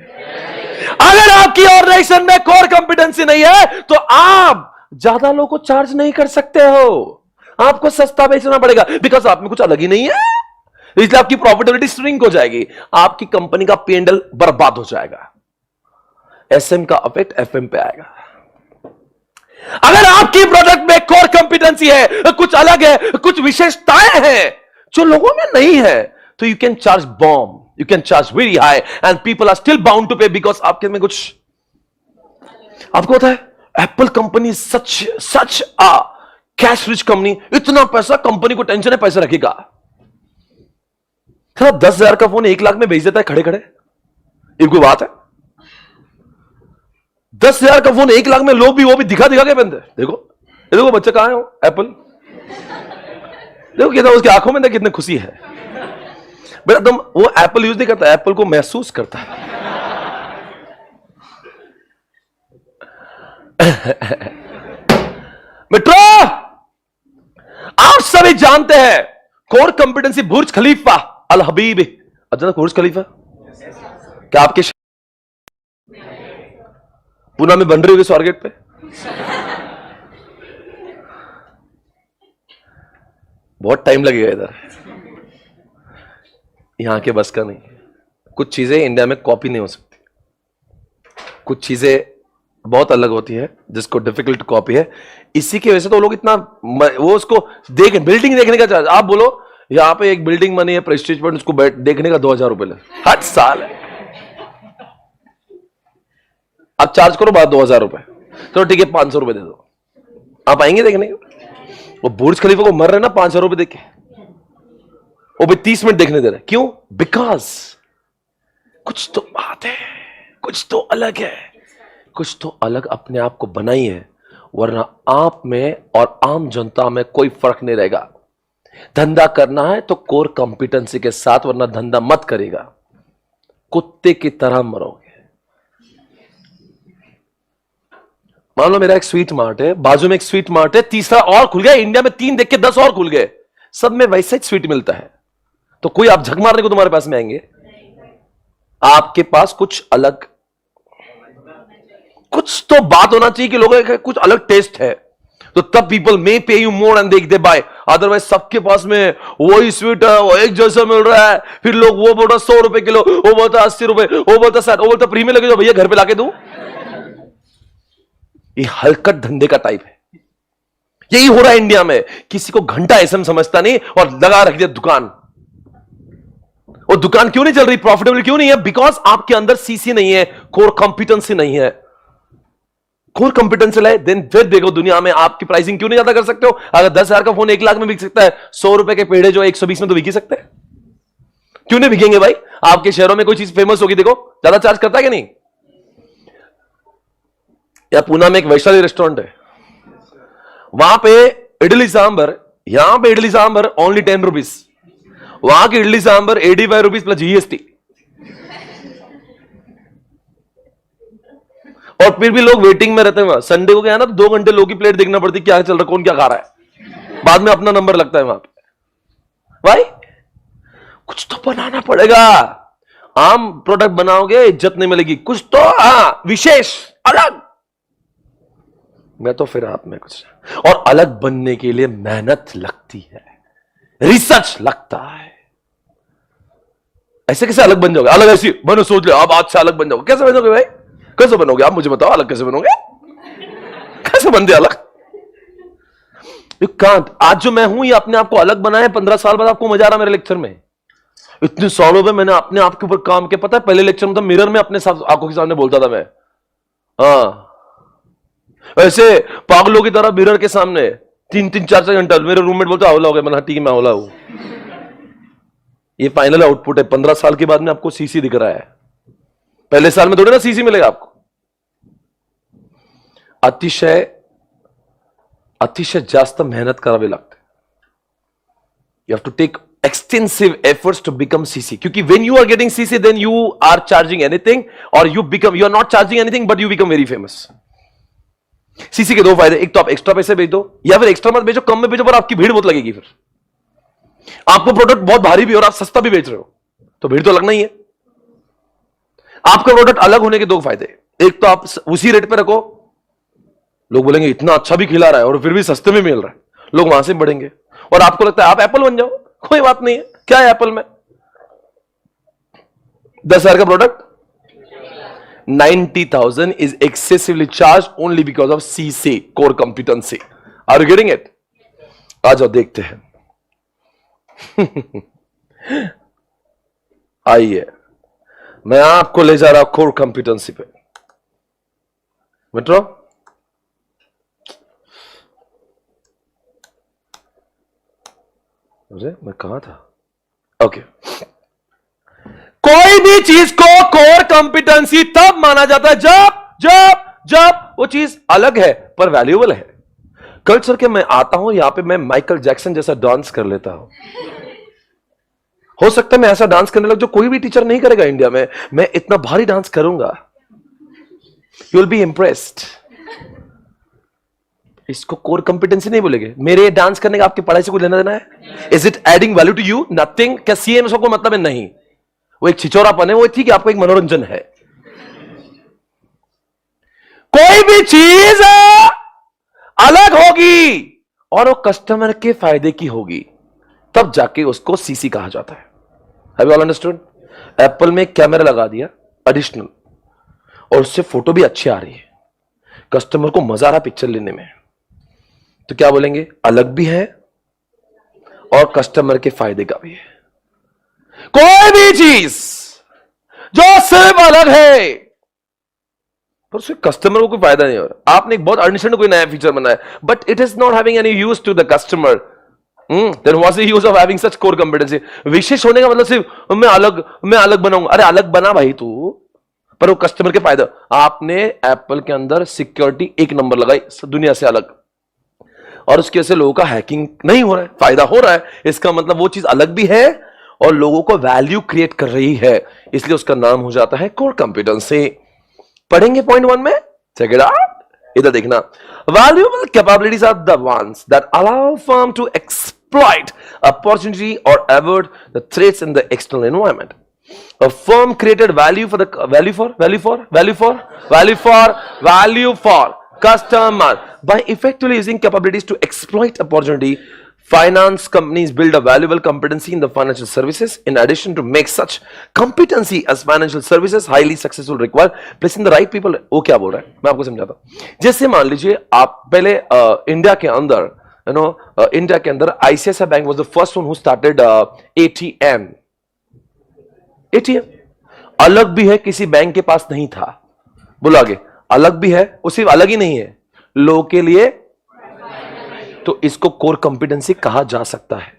अगर आपकी ऑर्गेनाइजेशन में कोर कंपिटेंसी नहीं है तो आप ज्यादा लोगों को चार्ज नहीं कर सकते हो, आपको सस्ता बेचना पड़ेगा, बिकॉज आप में कुछ अलग ही नहीं है। इसलिए आपकी प्रॉफिटेबिलिटी श्रिंक हो जाएगी, आपकी कंपनी का P&L बर्बाद हो जाएगा, SM का इफेक्ट FM पे आएगा। अगर आपकी प्रोडक्ट में कोर कंपिटेंसी है, कुछ अलग है, कुछ विशेषताएं हैं जो लोगों में नहीं है, तो you can charge bomb, you can charge very high and people are still bound to pay, because आपके में कुछ। आपको पता है Apple company such a cash rich company, इतना पैसा, कंपनी को टेंशन है पैसा रखेगा। 10,000 का फोन 1 लाख में बेच देता है खड़े खड़े, ये कोई बात है? 10,000 का फोन 1 लाख में लोग भी वो भी दिखा दिखा के पहनते। देखो ये देखो बच्चे कहां है वो एप्पल, देखो कितना उसकी आंखों में कितनी खुशी है। बेटा तुम वो एप्पल यूज नहीं करता, एप्पल को महसूस करता है। मित्रों आप सभी जानते हैं कोर कंपिटेंसी बुर्ज खलीफा अल हबीब। अच्छा बुर्ज खलीफा क्या आपके पुणे में बन रही होगी स्वारगेट पे? बहुत टाइम लगेगा इधर, यहां के बस का नहीं। कुछ चीजें इंडिया में कॉपी नहीं हो सकती, कुछ चीजें बहुत अलग होती है जिसको डिफिकल्ट कॉपी है। इसी की वजह से तो लोग इतना वो उसको देख, बिल्डिंग देखने का चार्ज, आप बोलो यहां पे एक बिल्डिंग बनी है प्रेस्टीज पॉइंट, उसको देखने का 2,000 रुपए ले हर साल है। आप चार्ज करो बात 2,000 रुपए, तो ठीक है 500 रुपए दे दो, आप आएंगे देखने? वो बुर्ज खलीफा को मर रहे ना 500 रुपए देके, वो भी 30 मिनट देखने दे रहे। क्यों? बिकॉज कुछ तो बात है, कुछ तो अलग है, कुछ तो अलग अपने आप को बनाई है, वरना आप में और आम जनता में कोई फर्क नहीं रहेगा। धंधा करना है तो कोर कंपिटेंसी के साथ, वरना धंधा मत करेगा, कुत्ते की तरह मरोगे। मान लो मेरा एक स्वीट मार्ट है, बाजू में एक स्वीट मार्ट है, तीसरा और खुल गया, इंडिया में 3 देख के 10 और खुल गए, सब में वैसे ही स्वीट मिलता है, तो कोई आप झक मारने को तुम्हारे पास में आएंगे? आपके पास कुछ अलग, कुछ तो बात होना चाहिए कि लोगों का कुछ अलग टेस्ट है, तो तब people may pay you more and they buy. Otherwise सबके पास में वही स्वीट है, वो एक जैसा मिल रहा है, फिर लोग वो बोलता 100 रुपए किलो, वो बोलता 80 रुपए, वो बोलता 60, वो बोलता फ्री में लगे, तो भैया घर पे लाके दूं। ये हलकट धंधे का टाइप है, यही हो रहा है इंडिया में। किसी को घंटा एसएम समझता नहीं और लगा रख दिया दुकान। और दुकान क्यों नहीं चल रही, प्रॉफिटेबल क्यों नहीं है? बिकॉज आपके अंदर सीसी नहीं है, कोर कॉम्पिटेंसी नहीं है। कोर कॉम्पिटेंसी लाए देन फिर देखो दुनिया में आपकी प्राइसिंग क्यों नहीं ज्यादा कर सकते हो। अगर 10,000 का फोन 1 लाख में बिक सकता है, 100 रुपए के पेड़े जो 120 में तो बिक ही सकते हैं, क्यों नहीं बिकेंगे भाई? आपके शहरों में कोई चीज फेमस होगी, देखो ज्यादा चार्ज करता है कि नहीं? या पुणे में एक वैशाली रेस्टोरेंट है, वहां पे इडली सांबर, यहां पे इडली सांबर ओनली 10 रुपीज, वहां की idli sambar 85 rupees plus GST। और फिर भी लोग वेटिंग में रहते हैं। संडे को गया ना तो 2 घंटे लोग की प्लेट देखना पड़ती, क्या चल रहा है, कौन क्या खा रहा है, बाद में अपना नंबर लगता है वहां पे। भाई कुछ तो बनाना पड़ेगा। आम प्रोडक्ट बनाओगे इज्जत नहीं मिलेगी, कुछ तो विशेष अलग। मैं तो फिर आप में कुछ, और अलग बनने के लिए मेहनत लगती है, रिसर्च लगता है। ऐसे कैसे अलग बन जाओगे? अलग ऐसी बनो, सोच लो आप आज से अलग बन जाओगे। कैसे बनोगे भाई? कैसे बनोगे आप मुझे बताओ, अलग कैसे बनोगे? कैसे बनते अलग? You can't. आज जो मैं हूं ये अपने आप को अलग बनाया। 15 साल बाद आपको मजा आ रहा मेरे लेक्चर में। इतने सालों में मैंने अपने आप के ऊपर काम किया। पता है पहले लेक्चर में तो मिरर में अपने आंखों के सामने बोलता था मैं, ऐसे पागलों की तरह मिरर के सामने 3-3, 4-4 घंटा। मेरे रूममेट बोलता आंवला हो गया। मैंने ठीक है मैं आंवला हूं। ये फाइनल आउटपुट है। 15 साल के बाद में आपको सीसी दिख रहा है। पहले साल में थोड़ी ना सीसी मिलेगा आपको। अतिशय अतिशय जास्त मेहनत करावी लागते। You have to take extensive efforts to become CC, क्योंकि when you are getting CC then you are charging anything, or you are not charging anything but you become very famous. CC के 2 फायदे, एक तो आप extra पैसे भेज दो, या फिर एक्स्ट्रा मत भेजो, कम में भेजो, पर आपकी भीड़ बहुत लगेगी। फिर आपको प्रोडक्ट बहुत भारी भी और आप सस्ता भी बेच रहे हो तो भीड़ तो लगना ही है। आपका प्रोडक्ट अलग होने के 2 फायदे, एक तो आप उसी रेट पे रखो, लोग बोलेंगे इतना अच्छा भी खिला रहा है और फिर भी सस्ते में मिल रहा है, लोग वहां से बढ़ेंगे। और आपको लगता है आप एप्पल बन जाओ, कोई बात नहीं है। क्या है एप्पल में? 10,000 का product 90,000 is excessively charged only because of CC, core competency. Are you getting it? आ जाओ देखते हैं। आइए मैं आपको ले जा रहा हूं कोर कॉम्पिटेंसी पे। मित्रों मैं कहा था? ओके कोई भी चीज को कोर कॉम्पिटेंसी तब माना जाता है जब जब जब वो चीज अलग है पर वैल्यूएबल है। कल चल के मैं आता हूं यहां पे, मैं माइकल जैक्सन जैसा डांस कर लेता हूं। हो सकता है मैं ऐसा डांस करने लग जो कोई भी टीचर नहीं करेगा इंडिया में। मैं इतना भारी डांस करूंगा, यू विल बी इंप्रेस्ड। इसको कोर कॉम्पिटेंसी नहीं बोलेंगे। मेरे डांस करने का आपकी पढ़ाई से कुछ लेना देना है? Is it adding value to you? Nothing. क्या सीएम को मतलब है? नहीं, वो एक छिचोरापन है, वो ठीक है, आपको एक मनोरंजन है। कोई भी चीज अलग होगी और वो कस्टमर के फायदे की होगी, तब जाके उसको सीसी कहा जाता है। Have you all understood? Apple में कैमरा लगा दिया एडिशनल, और उससे फोटो भी अच्छी आ रही है, कस्टमर को मजा आ रहा पिक्चर लेने में, तो क्या बोलेंगे? अलग भी है और कस्टमर के फायदे का भी है। कोई भी चीज जो सिर्फ अलग है पर उससे कस्टमर को कोई फायदा नहीं हो रहा। आपने एक बहुत अर्निशेंट कोई नया फीचर बनाया, but it is not having any use to the customer, then what's the use of having such core competency? विशेष होने का मतलब सिर्फ मैं अलग बनाऊंगा। अरे अलग बना भाई तू, पर वो कस्टमर के फायदा। आपने एप्पल के अंदर सिक्योरिटी 1 नंबर लगाई दुनिया से अलग, और उसकी वजह से लोगों का हैकिंग नहीं हो रहा है, फायदा हो रहा है। इसका मतलब वो चीज अलग भी है और लोगों को वैल्यू क्रिएट कर रही है, इसलिए उसका नाम हो जाता है कोर कॉम्पिटेंसी। पढ़ेंगे पॉइंट 1 में, चेक इट आउट। इधर देखना, valuable capabilities are the ones that allow firm to exploit opportunity और avoid the threats in the external environment. A firm created value for customer by effectively using capabilities to exploit opportunity. Finance companies build a valuable competency in the financial services. In addition to make such competency as financial services highly successful require placing the right people. वो क्या बोल रहा है मैं आपको समझाता हूं। जैसे मान लीजिए आप पहले इंडिया के अंदर इंडिया के अंदर ICICI bank was the first one who started ATM अलग भी है, किसी बैंक के पास नहीं था। बोलो आगे, अलग भी है, वो सिर्फ अलग ही नहीं है, लोगों के लिए, तो इसको कोर कॉम्पिटेंसी कहा जा सकता है।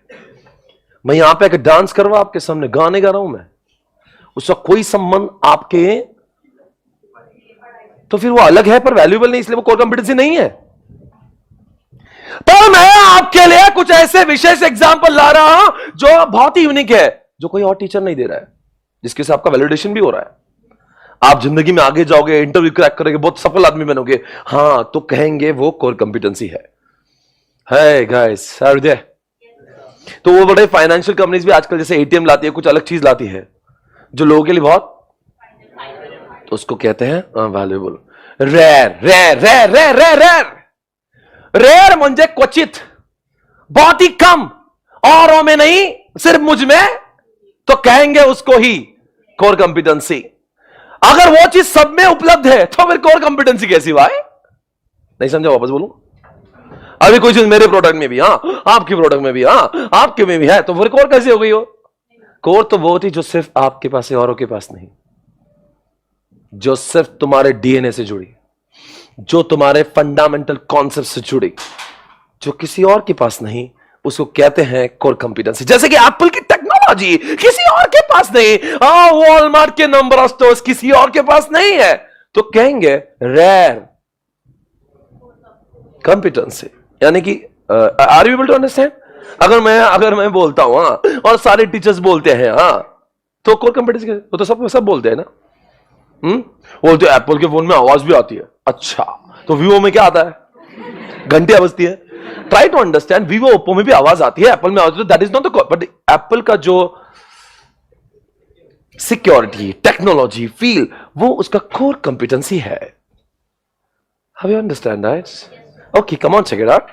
मैं यहां पे एक डांस कर रहा हूं आपके सामने, गाने गा रहा हूं मैं, उसका कोई संबंध आपके, तो फिर वो अलग है पर वैल्यूएबल नहीं, इसलिए वो कोर कॉम्पिटेंसी नहीं है। पर मैं आपके लिए कुछ ऐसे विशेष एग्जाम्पल ला रहा हूं जो बहुत ही यूनिक है, जो कोई और टीचर नहीं दे रहा है, जिसके से आपका वैलिडेशन भी हो रहा है। आप जिंदगी में आगे जाओगे, इंटरव्यू क्रैक करोगे, बहुत सफल आदमी बनोगे, हाँ, तो कहेंगे वो कोर कॉम्पिटेंसी है गाइस, आर देयर? तो वो बड़े फाइनेंशियल कंपनीज भी आजकल जैसे एटीएम लाती है, कुछ अलग चीज लाती है जो लोगों के लिए बहुत, तो उसको कहते हैं valuable. Rare rare rare rare rare rare rare म्हणजे क्वचित, बहुत ही कम, औरों में नहीं, सिर्फ मुझ में, तो कहेंगे उसको ही कोर कॉम्पिटेंसी। अगर वो चीज सब में उपलब्ध है तो फिर कोर कॉम्पिटेंसी कैसी हुआ है? नहीं समझा, वापस बोलूं? अभी कोई चीज मेरे प्रोडक्ट में भी, हाँ, आपके प्रोडक्ट में भी, हाँ, आपके में भी है, तो फिर कोर कैसी हो गई हो? कोर तो वो थी जो सिर्फ आपके पास है, औरों के पास नहीं, जो सिर्फ तुम्हारे डीएनए से जुड़ी, जो तुम्हारे फंडामेंटल कॉन्सेप्ट से जुड़ी, जो किसी और के पास नहीं, उसको कहते हैं कोर कॉम्पिटेंसी। जैसे कि एप्पल की टेक्नोलॉजी किसी और के पास नहीं, वॉलमार्ट के नंबर ऑफ स्टोर्स किसी और के पास नहीं है, तो कहेंगे रेयर कॉम्पिटेंसी। यानी कि are you able to understand? अगर मैं बोलता हूं हाँ, और सारे टीचर्स बोलते हैं हाँ, तो कोर कॉम्पिटेंसी, वो तो सब बोलते हैं ना। बोलते एप्पल के फोन में आवाज भी आती है, अच्छा, तो वीवो में क्या आता है? घंटियां बजती है। Try to understand, Vivo Oppo में भी आवाज आती है, एप्पल में आवाज आती है, that is not the, but Apple का जो सिक्योरिटी, टेक्नोलॉजी, फील, वो उसका कोर कॉम्पिटेंसी है। How you understand that? Okay, come on, check it out.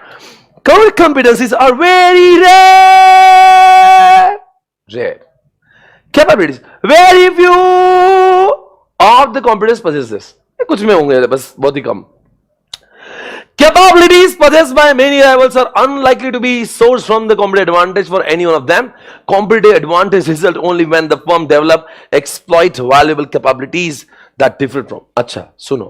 Core competencies are very rare. Rare. Capabilities. Very few of the competence possess this. कुछ में होंगे बस, बहुत ही कम. Capabilities possessed by many rivals are unlikely to be sourced from the competitive advantage for any one of them. Competitive advantage result only when the firm develop, exploit valuable capabilities that differ from. अच्छा, सुनो.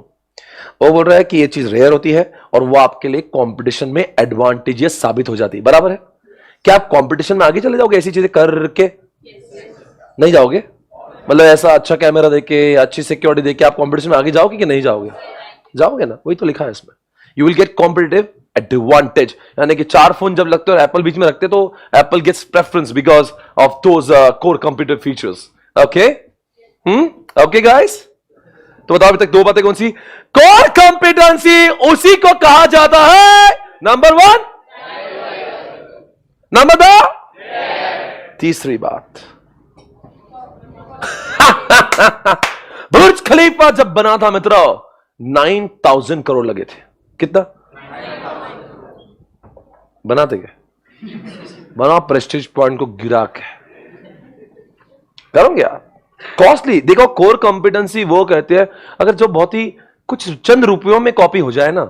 वो बोल रहा है कि ये चीज rare होती है और वो आपके लिए कंपटीशन में एडवांटेजियस साबित हो जाती है, बराबर है? क्या आप कंपटीशन में आगे चले जाओगे ऐसी चीजें करके? नहीं जाओगे? मतलब ऐसा अच्छा कैमरा देके, अच्छी सिक्योरिटी देके आप कंपटीशन में आगे जाओगे कि नहीं जाओगे? जाओगे ना, वही तो लिखा है इसमें। You will get competitive advantage, यानी कि 4 फोन जब लगते हैं और एप्पल बीच में रखते तो Apple gets preference because of those core competitive features. Okay, okay guys, तो बताओ अभी तक 2 बातें कौन सी? कोर कॉम्पिटेंसी उसी को कहा जाता है, नंबर 1, नंबर 2, तीसरी बात, बुर्ज खलीफा जब बना था मित्रों, 9,000 करोड़ लगे थे। कितना बनाते गए? बना प्रेस्टीज पॉइंट को गिरा के, करोगे आप? कॉस्टली। देखो, कोर कॉम्पिटेंसी वो कहते हैं, अगर जो बहुत ही कुछ चंद रुपयों में कॉपी हो जाए ना,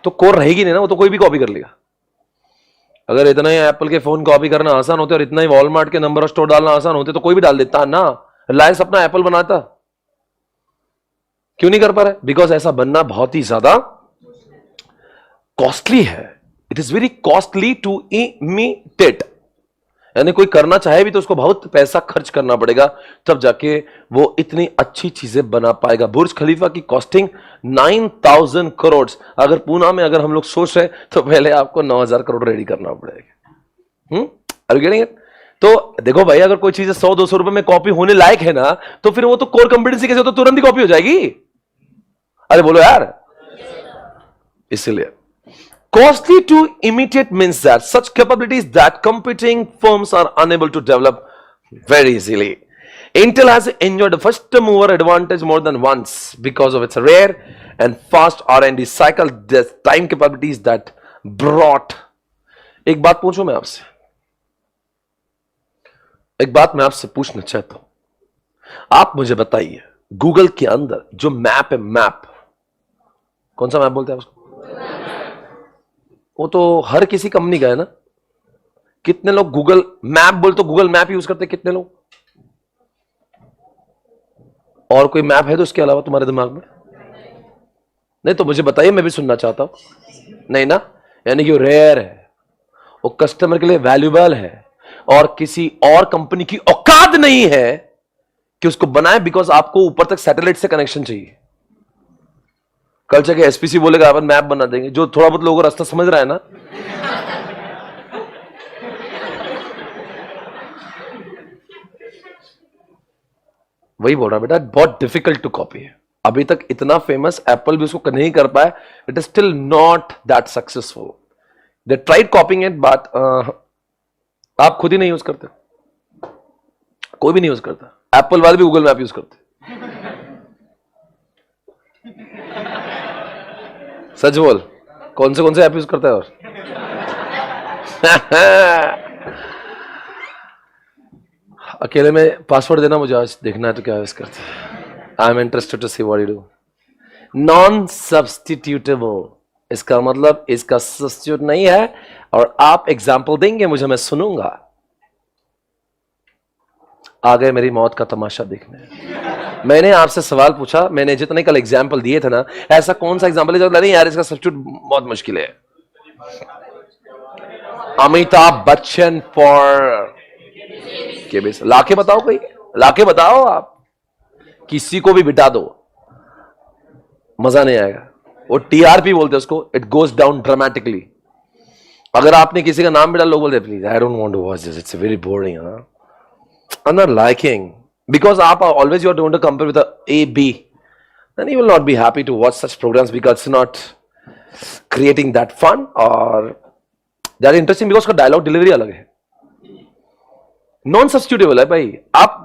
तो कोर रहेगी नहीं ना, वो तो कोई भी कॉपी कर लेगा। अगर इतना ही एप्पल के फोन कॉपी करना आसान होते और इतना ही वॉलमार्ट के नंबर ऑफ स्टोर डालना आसान होते तो कोई भी डाल देता ना। रिलायंस अपना एप्पल बनाता, क्यों नहीं कर पा रहा है? बिकॉज ऐसा बनना बहुत ही ज्यादा कॉस्टली है। It is very costly to imitate, यानी कोई करना चाहे भी तो उसको बहुत पैसा खर्च करना पड़ेगा, तब जाके वो इतनी अच्छी चीजें बना पाएगा। बुर्ज खलीफा की कॉस्टिंग 9,000 करोड़। अगर पूना में अगर हम लोग सोच रहे तो पहले आपको 9,000 करोड़ रेडी करना पड़ेगा। Are you getting it? तो देखो भाई, अगर कोई चीज 100-200 रुपए में कॉपी होने लायक है ना, तो फिर वो तो कोर कॉम्पिटेंसी कैसे हो, तो तुरंत ही कॉपी हो जाएगी। अरे बोलो यार। इसलिए costly to imitate means that such capabilities that competing firms are unable to develop very easily. Intel has enjoyed a first mover advantage more than once because of its rare and fast R&D cycle, the time capabilities that brought. एक बात पूछूं मैं आपसे, एक बात मैं आपसे पूछना चाहता हूं। आप मुझे बताइए, गूगल के अंदर जो मैप है, मैप कौन सा मैप बोलते हैं उसको? वो तो हर किसी कंपनी का है ना। कितने लोग गूगल मैप बोल तो गूगल मैप यूज करते, कितने लोग? और कोई मैप है तो उसके अलावा तुम्हारे दिमाग में? नहीं तो मुझे बताइए, मैं भी सुनना चाहता हूं। नहीं ना, यानी कि वो रेयर है, वो कस्टमर के लिए वैल्यूएबल है और किसी और कंपनी की औकात नहीं है कि उसको बनाए, बिकॉज आपको ऊपर तक सैटेलाइट से कनेक्शन चाहिए। कल चके एसपीसी बोलेगा अपन मैप बना देंगे, जो थोड़ा बहुत लोगों को रास्ता समझ रहा है ना। वही बोल रहा बेटा, बहुत डिफिकल्ट टू कॉपी है। अभी तक इतना फेमस एप्पल भी उसको नहीं कर पाया, it is still not that successful. They tried कॉपिंग it but आप खुद ही नहीं यूज करते, कोई भी नहीं यूज करता। एप्पल वाले भी गूगल मैप यूज करते। सच बोल, कौन से ऐप यूज करता है? और अकेले में पासवर्ड देना मुझे आज देखना है, तो क्या यूज करते हैं? I am interested to see what you do. Non substitutable, इसका मतलब इसका सब्स्टिट्यूट नहीं है, और आप एग्जाम्पल देंगे मुझे, मैं सुनूंगा। आ गए मेरी मौत का तमाशा देखने। मैंने आपसे सवाल पूछा, मैंने जितने कल एग्जाम्पल दिए थे ना, ऐसा कौन सा एग्जाम्पल है जो नहीं यार इसका सब्स्टिट्यूट बहुत मुश्किल है? अमिताभ बच्चन फॉर के बेस, लाके बताओ, कोई लाके बताओ। आप किसी को भी बिठा दो, मजा नहीं आएगा। वो टीआरपी बोलते हैं उसको, इट गोज डाउन ड्रामेटिकली। अगर आपने किसी का नाम बिठा, लोग बोलते please I don't want to watch this, it's very boring, I'm not liking, because आप always you are going to compare with a B, then you will not be happy to watch such programs because it's not creating that fun or that interesting, because उसका dialogue delivery अलग है, non substitutable है भाई। आप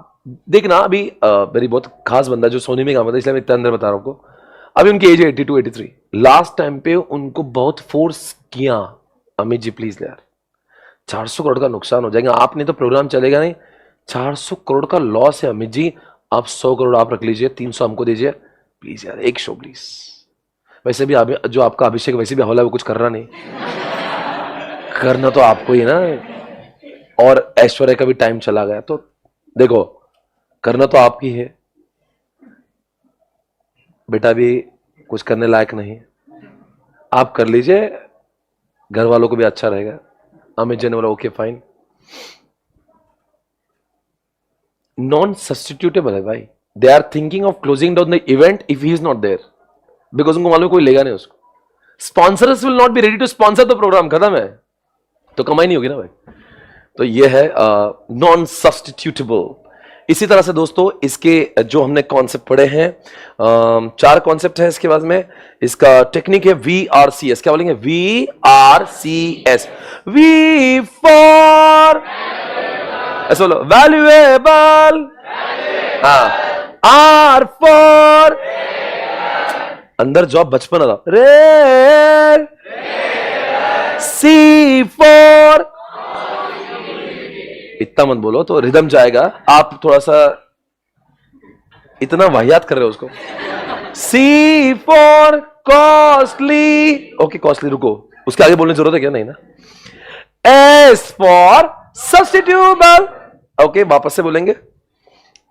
देखना, अभी मेरी बहुत खास बंदा जो सोनी में काम करता है, इसलिए मैं इतना अंदर बता रहा हूँ आपको। अभी उनकी एज है 82 83। लास्ट टाइम पे उनको बहुत फोर्स किया, अमित जी प्लीज यार 400 करोड़ का नुकसान हो जाएगा, आपने तो प्रोग्राम चलेगा नहीं, 400 करोड़ का लॉस है अमित जी, आप 100 करोड़ आप रख लीजिए, 300 हमको दीजिए प्लीज यार, एक शो प्लीज। वैसे भी जो आपका अभिषेक वैसे भी हवाला है, वो कुछ कर रहा नहीं, करना तो आपको ही ना, और ऐश्वर्या का भी टाइम चला गया, तो देखो करना तो आपकी है, बेटा भी कुछ करने लायक नहीं, आप कर लीजिए, घर वालों को भी अच्छा रहेगा। अमित जी ने बोला ओके फाइन। नॉन सब्स्टिट्यूटेबल है भाई, they are thinking of closing down the event if he is not there, because उनको मालूम कोई लेगा नहीं उसको, sponsors will not be ready to sponsor the program, खत्म है, तो कमाई नहीं होगी ना भाई। तो ये है नॉन सब्स्टिट्यूटेबल। इसी तरह से दोस्तों इसके जो हमने कॉन्सेप्ट पढ़े हैं, 4 कॉन्सेप्ट है इसके बाद में। इसका टेक्निक है VRCS, क्या बोलेंगे? VRCS, वी फॉर, ऐसा बोलो, वैल्यूएबल, हाँ, आर फॉर, अंदर जॉब बचपन था, रेयर, सी फॉर, इतना मत बोलो तो रिदम जाएगा, आप थोड़ा सा इतना वाहियात कर रहे हो उसको। सी फॉर कॉस्टली, ओके कॉस्टली, रुको, उसके आगे बोलने की जरूरत है क्या? नहीं ना। एस फॉर सब्स्टिट्यूटेबल, ओके वापस से बोलेंगे,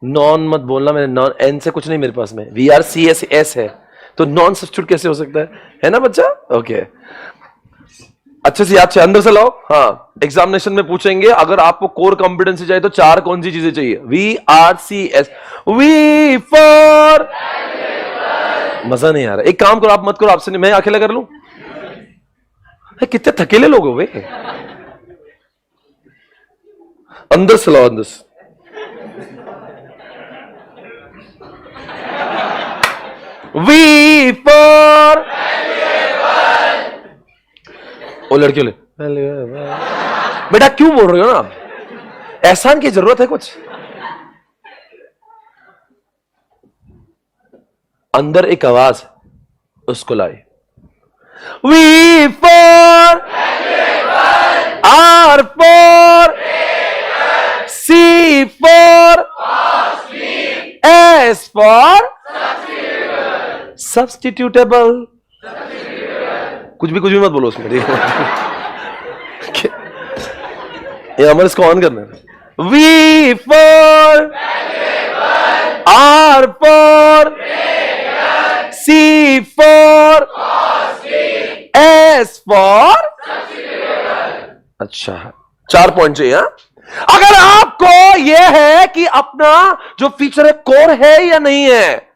नॉन मत बोलना, मैंने नॉन, एन से कुछ नहीं मेरे पास में, VRCS है, तो नॉन सब्स्टिट्यूट कैसे हो सकता है ना बच्चा? ओके अच्छे से याद से अंदर से लाओ। हाँ, एग्जामिनेशन में पूछेंगे, अगर आपको कोर कॉम्पिटेंसी चाहिए तो 4 कौन सी चीजें चाहिए? VRCS, वी फॉर, मजा नहीं आ रहा, एक काम करो, आप मत करो, आपसे नहीं, मैं अकेला कर लूं, कितने थकेले लोग हो भाई, अंदर से लाओ, अंदर से। वी फॉर, ओ लड़कियों ले, बेटा क्यों बोल रहे हो ना आप, एहसान की जरूरत है कुछ? अंदर एक आवाज, उसको लाए। V for, R for, C for, S for substitutable, कुछ भी मत बोलो उसमें, ये हमारे इसको ऑन करना है। V for, R for, C for, S for, अच्छा 4 पॉइंट चाहिए। अगर आपको यह है कि अपना जो फीचर है कोर है या नहीं है,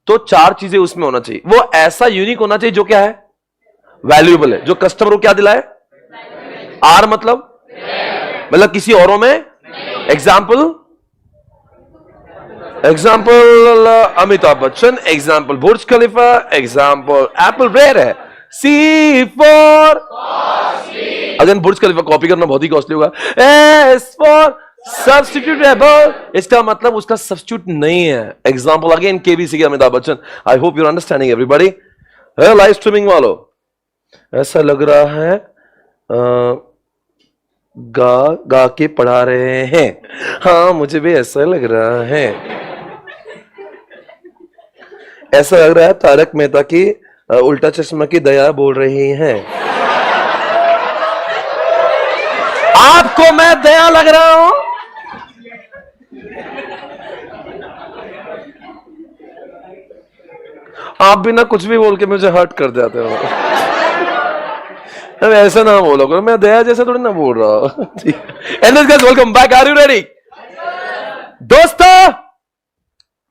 तो 4 चीजें उसमें होना चाहिए। वो ऐसा यूनिक होना चाहिए जो क्या है? वैल्यूएबल है, जो कस्टमर को क्या दिलाए? आर मतलब किसी औरों में, example example Amitabh Bachchan, example Burj Khalifa, example Apple rare है। C for again Burj Khalifa copy करना बहुत ही कॉस्टली होगा। एस फॉर सब्स्टिट्यूटेबल, इसका मतलब उसका सब्स्टिट्यूट नहीं है। एग्जाम्पल अगेन केबीसी के Amitabh Bachchan. I hope your understanding everybody. Live streaming वालों, ऐसा लग रहा है गा के पढ़ा रहे हैं। हाँ मुझे भी ऐसा लग रहा है। ऐसा लग रहा है तारक मेहता की उल्टा चश्मा की दया बोल रही हैं। आपको मैं दया लग रहा हूं? आप भी ना कुछ भी बोल के मुझे हर्ट कर जाते हो। ऐसा ना बोलो करो, मैं दया जैसा थोड़ी ना बोल रहा हूं। Welcome back, are you ready? दोस्तों,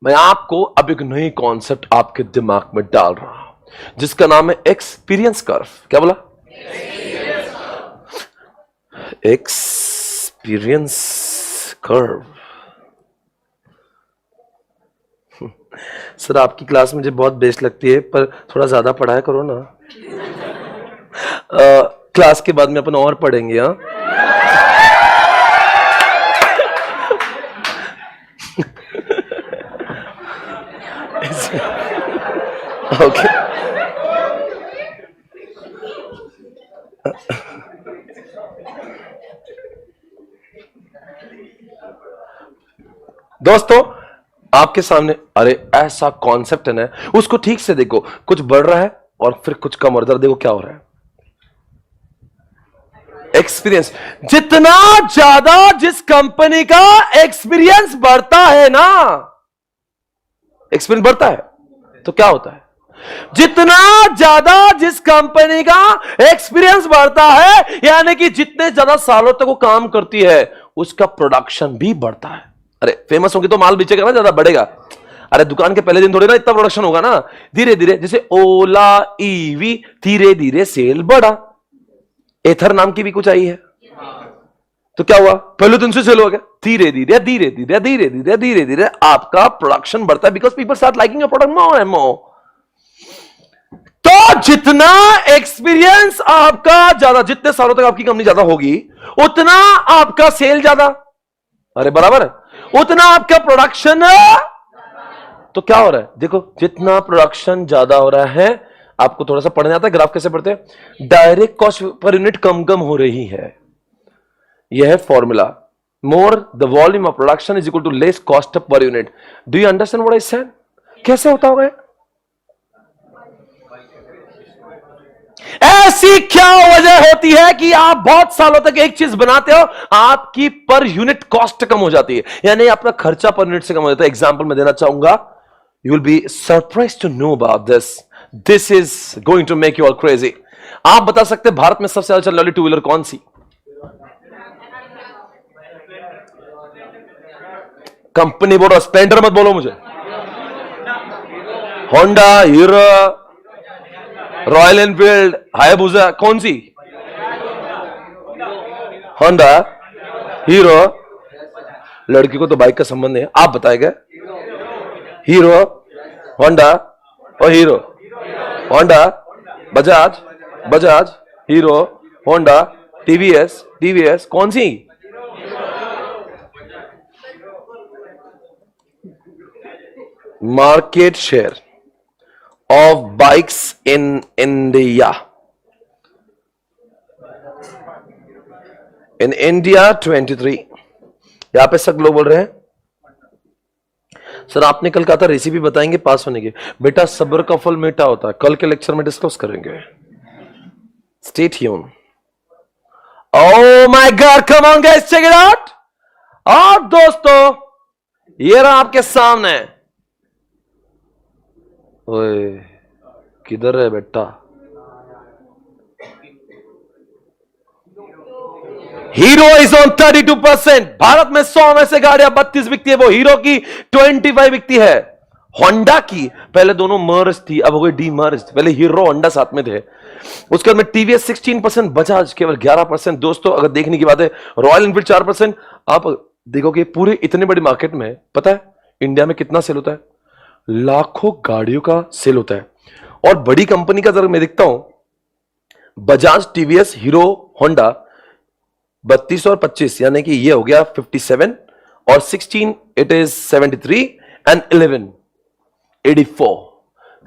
मैं आपको अब एक नई कॉन्सेप्ट आपके दिमाग में डाल रहा हूं जिसका नाम है एक्सपीरियंस कर्व। क्या बोला? Experience curve. सर आपकी क्लास मुझे बहुत बेस्ट लगती है, पर थोड़ा ज्यादा पढ़ाया करो ना। क्लास के बाद में अपन और पढ़ेंगे। हाँ ओके। दोस्तों आपके सामने अरे ऐसा कॉन्सेप्ट है ना, उसको ठीक से देखो। कुछ बढ़ रहा है और फिर कुछ कम हो रहा है। देखो क्या हो रहा है। एक्सपीरियंस, जितना ज्यादा जिस कंपनी का एक्सपीरियंस बढ़ता है ना, एक्सपीरियंस बढ़ता है तो क्या होता है? जितना ज्यादा जिस कंपनी का एक्सपीरियंस बढ़ता है, यानी कि जितने ज्यादा सालों तक वो काम करती है, उसका प्रोडक्शन भी बढ़ता है। अरे फेमस होगी तो माल बेचेगा ना, ज्यादा बढ़ेगा। अरे दुकान के पहले दिन थोड़ी ना इतना प्रोडक्शन होगा ना, धीरे धीरे। जैसे ओला ईवी, धीरे धीरे सेल बढ़ा। एथर नाम की भी कुछ आई है, तो क्या हुआ? पहले दिन से सेल हो गया। धीरे धीरे धीरे धीरे धीरे धीरे धीरे धीरे आपका प्रोडक्शन बढ़ता है, because people start liking your product more and more. तो जितना एक्सपीरियंस आपका ज्यादा, जितने सालों तक आपकी कंपनी ज्यादा होगी, उतना आपका सेल ज्यादा। अरे बराबर है, उतना आपका प्रोडक्शन। तो क्या हो रहा है? देखो, जितना प्रोडक्शन ज्यादा हो रहा है, आपको थोड़ा सा पढ़ने आता है, ग्राफ कैसे पढ़ते हैं? डायरेक्ट कॉस्ट पर यूनिट कम कम हो रही है। यह है formula. More the volume of production is equal to less cost per unit. Do you understand what I said? कैसे होता होगा? ऐसी क्या वजह होती है कि आप बहुत सालों तक एक चीज बनाते हो, आपकी पर यूनिट कॉस्ट कम हो जाती है, यानी आपका खर्चा पर यूनिट से कम हो जाता है। एग्जांपल मैं देना चाहूंगा, you will be surprised to know about this. This is going to make you all crazy. आप बता सकते हैं भारत में सबसे ज्यादा चलने वाली टू व्हीलर कौन सी? कंपनी बोलो, स्प्लेंडर मत बोलो मुझे। Honda, hero, royal Enfield, Hayabusa, कौन सी? Honda, hero. लड़की को तो बाइक का संबंध नहीं है, आप बताएगा। हीरो, होंडा और हीरो। होंडा, बजाज, बजाज, हीरो, होंडा, टीवीएस, टीवीएस, कौन सी? Market share of bikes in India. In India 23। यहां पे सब लोग बोल रहे हैं सर आपने कल कहा था रेसिपी बताएंगे पास होने की। बेटा सब्र का फल मीठा होता है, कल के लेक्चर में डिस्कस करेंगे। Stay tuned. Oh my God, come on guys, check it out. और दोस्तों ये रहा आपके सामने। ओए किधर है बेटा? Hero is on 32%। भारत में 100 में से गाड़ियां 32 बिकती है, वो हीरो की 25 बिकती है। होंडा की पहले दोनों मर्ज थी, अब हो गई डी मर्ज। पहले हीरो होंडा साथ में थे। उसके बाद में टीवीएस 16%, बजाज केवल 11%। दोस्तों अगर देखने की बात है, रॉयल एनफील्ड 4%। आप देखोगे पूरे इतने बड़ी मार्केट में, पता है इंडिया में कितना सेल होता है? लाखों गाड़ियों का सेल होता है। और बड़ी कंपनी का जरा मैं देखता हूं, बजाज, टीवीएस, हीरो, होंडा 32 और 25, यानी कि ये हो गया 57 और 16 इट इज 73 एंड 11 84।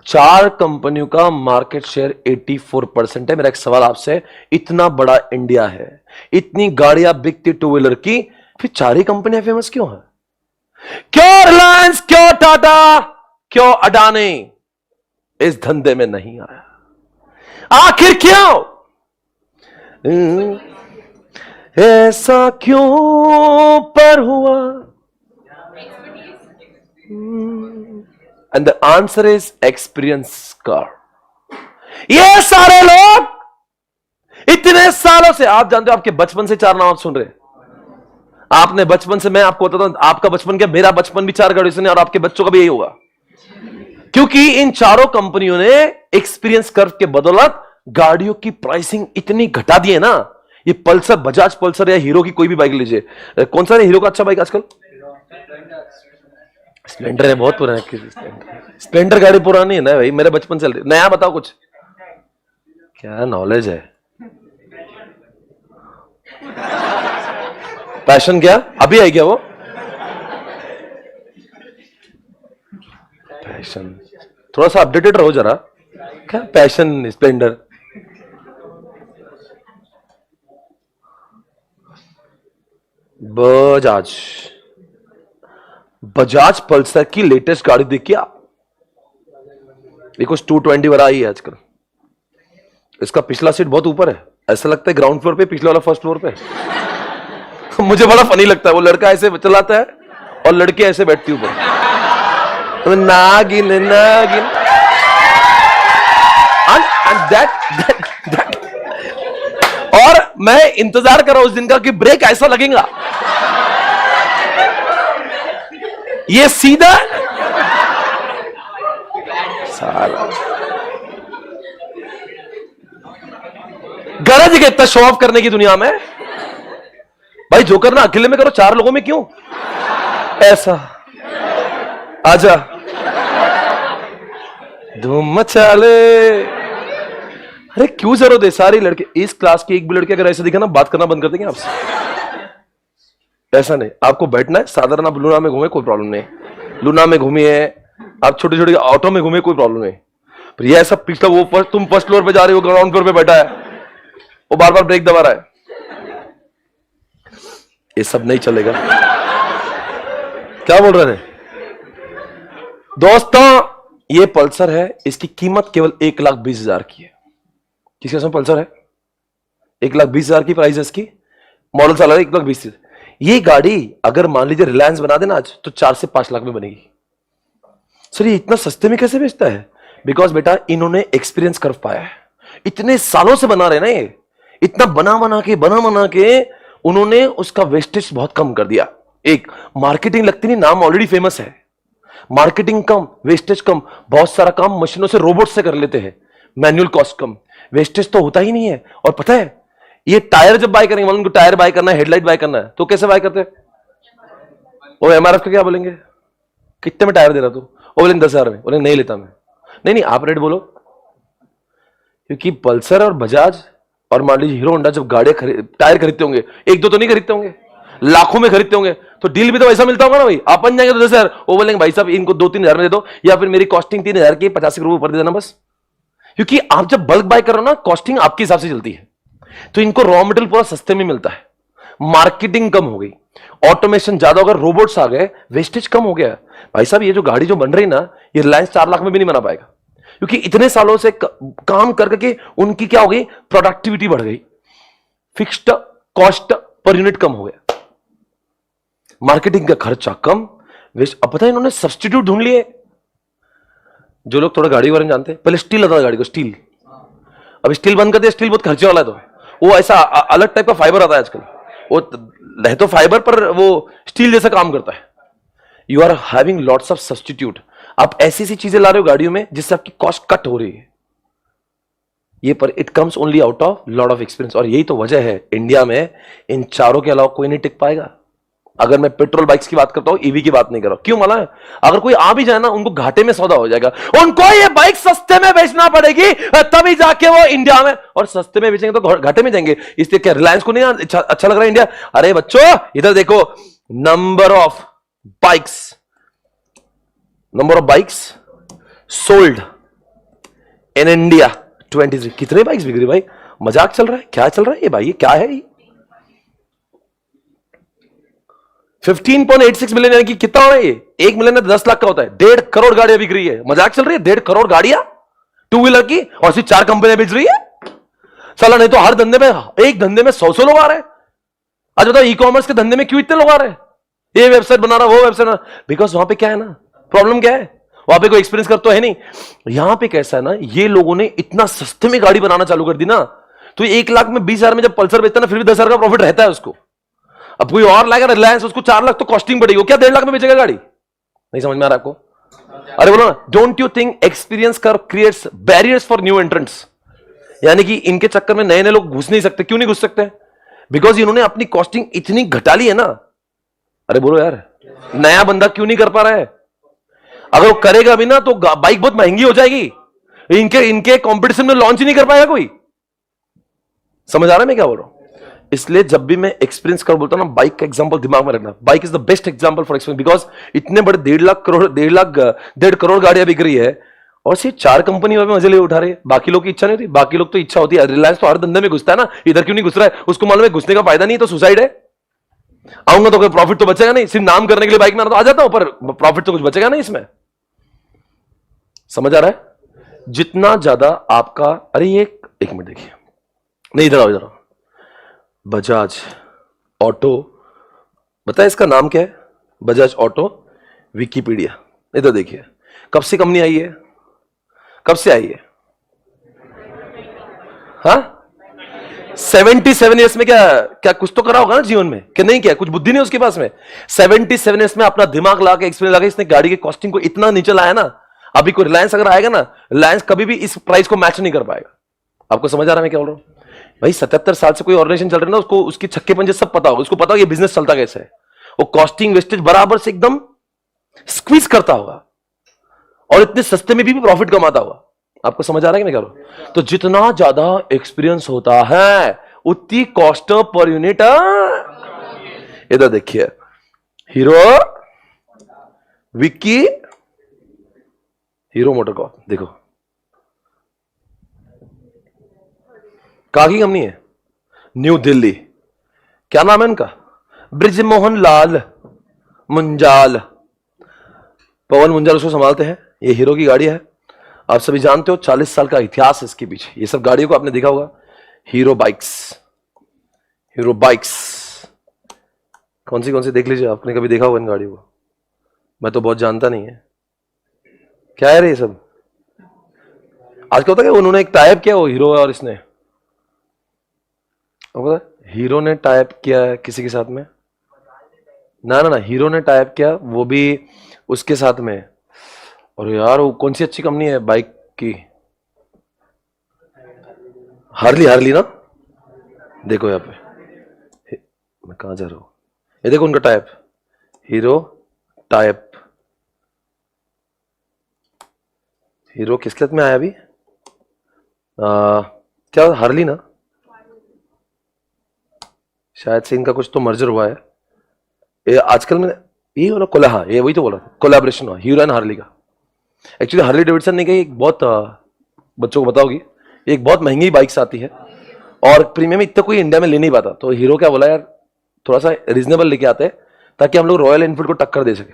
चार कंपनियों का मार्केट शेयर 84% है। मेरा एक सवाल आपसे है, इतना बड़ा इंडिया है, इतनी गाड़ियां बिकती टू व्हीलर की, फिर चार ही कंपनियां फेमस क्यों है? क्यों रिलायंस, क्यों टाटा, क्यों अडानी इस धंधे में नहीं आया? आखिर क्यों? ऐसा क्यों पर हुआ? And the answer is experience car. ये सारे लोग इतने सालों से, आप जानते हो, आपके बचपन से चार नाम आप सुन रहे हैं। आपने बचपन से, मैं आपको बताता हूं, आपका बचपन क्या, मेरा बचपन भी चार गाड़ियों से नहीं, और आपके बच्चों का भी यही होगा, क्योंकि इन चारों कंपनियों ने एक्सपीरियंस कर्व के बदौलत गाड़ियों की प्राइसिंग इतनी घटा दी है ना। ये पल्सर, बजाज पल्सर या हीरो की कोई भी बाइक लीजिए, कौन सा है हीरो का अच्छा बाइक आजकल? स्प्लेंडर है, बहुत पुराना। स्प्लेंडर गाड़ी पुरानी है ना भाई, मेरे बचपन से। नया बताओ कुछ, क्या नॉलेज है? पैशन क्या अभी आई क्या वो? पैशन थोड़ा सा अपडेटेड रहो जरा। क्या passion, Splendor? Bajaj, Bajaj Pulsar की लेटेस्ट गाड़ी देखिए आप, देखो 220 वाला आई है आजकल। इसका पिछला सीट बहुत ऊपर है, ऐसा लगता है ग्राउंड फ्लोर पे, पिछला वाला फर्स्ट फ्लोर पे। मुझे बड़ा फनी लगता है, वो लड़का ऐसे चलाता है और लड़की ऐसे बैठती ऊपर, नागिन नागिन। and that और मैं इंतजार कर रहा हूं उस दिन का कि ब्रेक ऐसा लगेगा, ये सीधा साला गरज के इतना शो ऑफ करने की दुनिया में। भाई जो करना अकेले में करो, चार लोगों में क्यों ऐसा? आजा धूम मचा ले। अरे क्यों जरूरत है? सारी लड़के, इस क्लास की एक भी लड़के अगर ऐसे दिखा ना, बात करना बंद कर देंगे आपसे। ऐसा नहीं, आपको बैठना है साधारण, आप लूना में घूमे कोई प्रॉब्लम नहीं, लूना में घूमिए, आप छोटे छोटे ऑटो में घूमे कोई प्रॉब्लम नहीं, पर ये ऐसा पिछला वो तुम फर्स्ट फ्लोर पे जा रहे हो, ग्राउंड फ्लोर पे बैठा है, वो बार बार ब्रेक दबा रहा है, ये सब नहीं चलेगा। क्या बोल रहे थे दोस्तों? ये पल्सर है, इसकी कीमत केवल 1,20,000 की है। किसके पास पल्सर है? 1,20,000 की प्राइस है इसकी, मॉडल साल है 1,20,000। ये गाड़ी अगर मान लीजिए रिलायंस बना देना आज, तो 4 से 5 लाख में बनेगी। सर ये इतना सस्ते में कैसे बेचता है? बिकॉज बेटा इन्होंने एक्सपीरियंस कर पाया है, इतने सालों से बना रहे ना, ये इतना बना बना के उन्होंने उसका वेस्टेज बहुत कम कर दिया। एक मार्केटिंग लगती नहीं, नाम ऑलरेडी फेमस है, मार्केटिंग कम, वेस्टेज कम, बहुत सारा काम मशीनों से, रोबोट से कर लेते हैं, मैनुअल कॉस्ट कम, वेस्टेज तो होता ही नहीं है। और पता है ये टायर जब बाय करेंगे, उनको टायर बाय करना है, हेडलाइट बाय करना है, तो कैसे बाय करते हैं? वो एमआरएफ का क्या बोलेंगे, कितने में टायर दे रहा तू? वो बोलेंगे 10,000 में, बोलेंगे नहीं लेता मैं। नहीं आप रेट बोलो, क्योंकि पल्सर और बजाज और मान लीजिए हीरो होंडा जब गाड़ियां टायर खरीदते होंगे, एक दो तो नहीं खरीदते होंगे, लाखों में खरीदते होंगे, तो डील भी तो वैसा मिलता होगा ना भाई। अपन जाएंगे तो 10,000, वो बोलेंगे भाई साहब इनको 2-3 हजार में दे दो, या फिर मेरी कॉस्टिंग 3,000 की, 85 रुपए ऊपर दे देना बस। क्योंकि आप जब बल्क बाय कर रहे हो ना, कॉस्टिंग आपके हिसाब से चलती है, तो इनको रॉ मटेरियल पूरा सस्ते में मिलता है, मार्केटिंग कम हो गई, ऑटोमेशन ज्यादा हो गया, रोबोट्स आ गए, वेस्टेज कम हो गया। भाई साहब ये जो गाड़ी जो बन रही ना, ये रिलायंस 4 लाख में भी नहीं बना पाएगा, क्योंकि इतने सालों से काम करके उनकी क्या हो गई, प्रोडक्टिविटी बढ़ गई, फिक्स्ड कॉस्ट पर यूनिट कम हो गया, मार्केटिंग का खर्चा कम, वेस्ट। अब पता है इन्होंने सब्स्टिट्यूट ढूंढ लिए। जो लोग थोड़ा गाड़ी वाले जानते हैं, पहले स्टील आता था गाड़ी को, स्टील, अब स्टील बंद कर दिया, स्टील बहुत खर्चे वाला है, तो वो ऐसा अलग टाइप का फाइबर आता है आजकल, वो है तो फाइबर पर वो स्टील जैसा काम करता है। You are having lots of substitute, आप ऐसी ऐसी चीजें ला रहे हो गाड़ियों में जिससे आपकी कॉस्ट कट हो रही है, ये पर it comes only out of lot of experience. और यही तो वजह है इंडिया में इन चारों के अलावा कोई नहीं टिक पाएगा। अगर मैं पेट्रोल बाइक्स की बात करता हूं, ईवी की बात नहीं कर रहा हूं। क्यों माला है? अगर कोई आ भी जाए ना, उनको घाटे में सौदा हो जाएगा, उनको ये बाइक सस्ते में बेचना पड़ेगी, तभी जाके वो इंडिया में, और सस्ते में बेचेंगे तो घाटे में जाएंगे। इसलिए क्या रिलायंस को नहीं अच्छा लग रहा है इंडिया? अरे बच्चों इधर देखो, number of bikes sold in India 23। कितने बाइक्स बिक रही भाई? मजाक चल रहा है? क्या चल रहा है ये भाई? ये क्या है ये? 15.86 मिलियन, यानी कि कितना हो रहा है ये? 1 मिलियन में 10 लाख का होता है। 1.5 करोड़ गाड़ियां बिक रही है। मजाक चल रही है? 1.5 करोड़ गाड़ियां टू व्हीलर की, और सिर्फ 4 कंपनियां बेच रही है। साला नहीं तो हर धंधे में, एक धंधे में 100 लोग आ रहे हैं। आज बताओ ई कॉमर्स के धंधे में क्यों इतने लोग आ रहे हैं? ये वेबसाइट बना रहा, वो वेबसाइट बना, बिकॉज वहां पे क्या है ना, प्रॉब्लम क्या है, वहां पे कोई एक्सपीरियंस कर तो है नहीं। यहां पे कैसा है ना, ये लोगों ने इतना सस्ते में गाड़ी बनाना चालू कर दी ना, तो 1 लाख में 20,000 में जब पल्सर बेचता है ना, फिर भी 10,000 का प्रॉफिट रहता है उसको। अब कोई और लाएगा रिलायंस, उसको 4 लाख तो कॉस्टिंग पड़ेगी, वो क्या 1.5 लाख में बेचेगा गाड़ी? नहीं समझ में आ रहा आपको? अरे बोलो ना, don't you think experience curve creates barriers for new entrants? यानी कि इनके चक्कर में नए नए लोग घुस नहीं सकते। क्यों नहीं घुस सकते? बिकॉज इन्होंने अपनी कॉस्टिंग इतनी घटा ली है ना। अरे बोलो यार, नया बंदा क्यों नहीं कर पा रहा है? अगर वो करेगा भी ना तो बाइक बहुत महंगी हो जाएगी, इनके कंपटीशन में लॉन्च ही नहीं कर पाएगा कोई। समझ आ रहा है मैं क्या बोल रहा हूं? इसलिए जब भी मैं एक्सपीरियंस कर बोलता हूं ना, बाइक का एग्जांपल दिमाग में रखना। Bike is the best example for experience, because इतने बड़े 1.5 करोड़ गाड़ियां बिक रही है, और सिर्फ 4 कंपनी में मजे ले उठा रही है। बाकी लोग की इच्छा नहीं होती। बाकी लोग तो इच्छा होती है, रिलायंस तो हर धंधे में घुसता है ना, इधर क्यों नहीं घुस रहा है? उसको मालूम है घुसने का फायदा नहीं है, तो सुसाइड है। आऊंगा तो कोई प्रॉफिट तो बचेगा नहीं, सिर्फ नाम करने के लिए बाइक में आ जाता हूं, पर प्रॉफिट तो कुछ बचेगा नहीं इसमें। समझ आ रहा है? जितना ज्यादा आपका, अरे ये एक मिनट देखिए, नहीं इधर आओ, इधर आओ। बजाज ऑटो, बताए इसका नाम क्या है? Bajaj auto Wikipedia. इधर देखिए, कब से कंपनी आई है? कब से आई है? हाँ, 77 ईयर्स में क्या कुछ तो करा होगा ना जीवन में, कि नहीं? क्या कुछ बुद्धि नहीं उसके पास में? 77 ईयर्स में अपना दिमाग लगा के, एक्सपीरियंस लगा के, इसने गाड़ी की कॉस्टिंग को इतना नीचे लाया ना। अभी कोई रिलायंस अगर आएगा ना, रिलायंस कभी भी इस प्राइस को मैच नहीं कर पाएगा। आपको समझ आ रहा है मैं क्या बोल रहा हूं? भाई 77 साल से कोई ऑर्गेनाइजेशन चल रही है ना, उसको उसकी छक्के पंजे सब पता होगा, उसको पता होगा ये बिजनेस चलता कैसे है। वो कॉस्टिंग वेस्टेज बराबर से एकदम स्क्वीज करता होगा, और इतने सस्ते में भी प्रॉफिट कमाता होगा। आपको समझ आ रहा है कि मैं कह रहा हूं? तो जितना ज्यादा एक्सपीरियंस होता है, उतनी कॉस्ट पर यूनिट। इधर देखिए, hero Vicky, hero motor Corp, देखो कहाँ की कंपनी है? न्यू दिल्ली। क्या नाम है इनका? ब्रिजमोहन लाल मुंजाल, पवन मुंजाल उसको संभालते हैं। ये हीरो की गाड़ी है, आप सभी जानते हो। 40 साल का इतिहास है इसके पीछे। ये सब गाड़ियों को आपने देखा होगा, हीरो बाइक्स। हीरो बाइक्स कौन सी देख लीजिए, आपने कभी देखा होगा इन गाड़ियों को? मैं तो बहुत जानता नहीं है क्या है रे ये सब। आज क्या होता है कि उन्होंने एक टाइप किया, वो हीरो है, और इसने हीरो ने टाइप किया है किसी के साथ में, ना हीरो ने टाइप किया, वो भी उसके साथ में। और यार वो कौन सी अच्छी कंपनी है बाइक की? हार्ली ना। देखो यहाँ पे, मैं कहां जा रहा हूं, ये देखो उनका टाइप, हीरो टाइप। हीरो किस क्लास में आया अभी? क्या हार्ली ना, शायद से इनका कुछ तो मर्जर हुआ है। ये आजकल में ये वाला कोला, हाँ ये वही तो बोला था, कोलैबोरेशन हुआ हीरो एंड हार्ली का। एक्चुअली हार्ली डेविडसन ने कही, एक बहुत बच्चों को बताओगी, एक बहुत महंगी बाइक्स आती है, और प्रीमियम इतना कोई इंडिया में ले नहीं पाता। तो हीरो क्या बोला, यार थोड़ा सा रीजनेबल लेके आते हैं, ताकि हम लोग रॉयल एनफील्ड को टक्कर दे सके।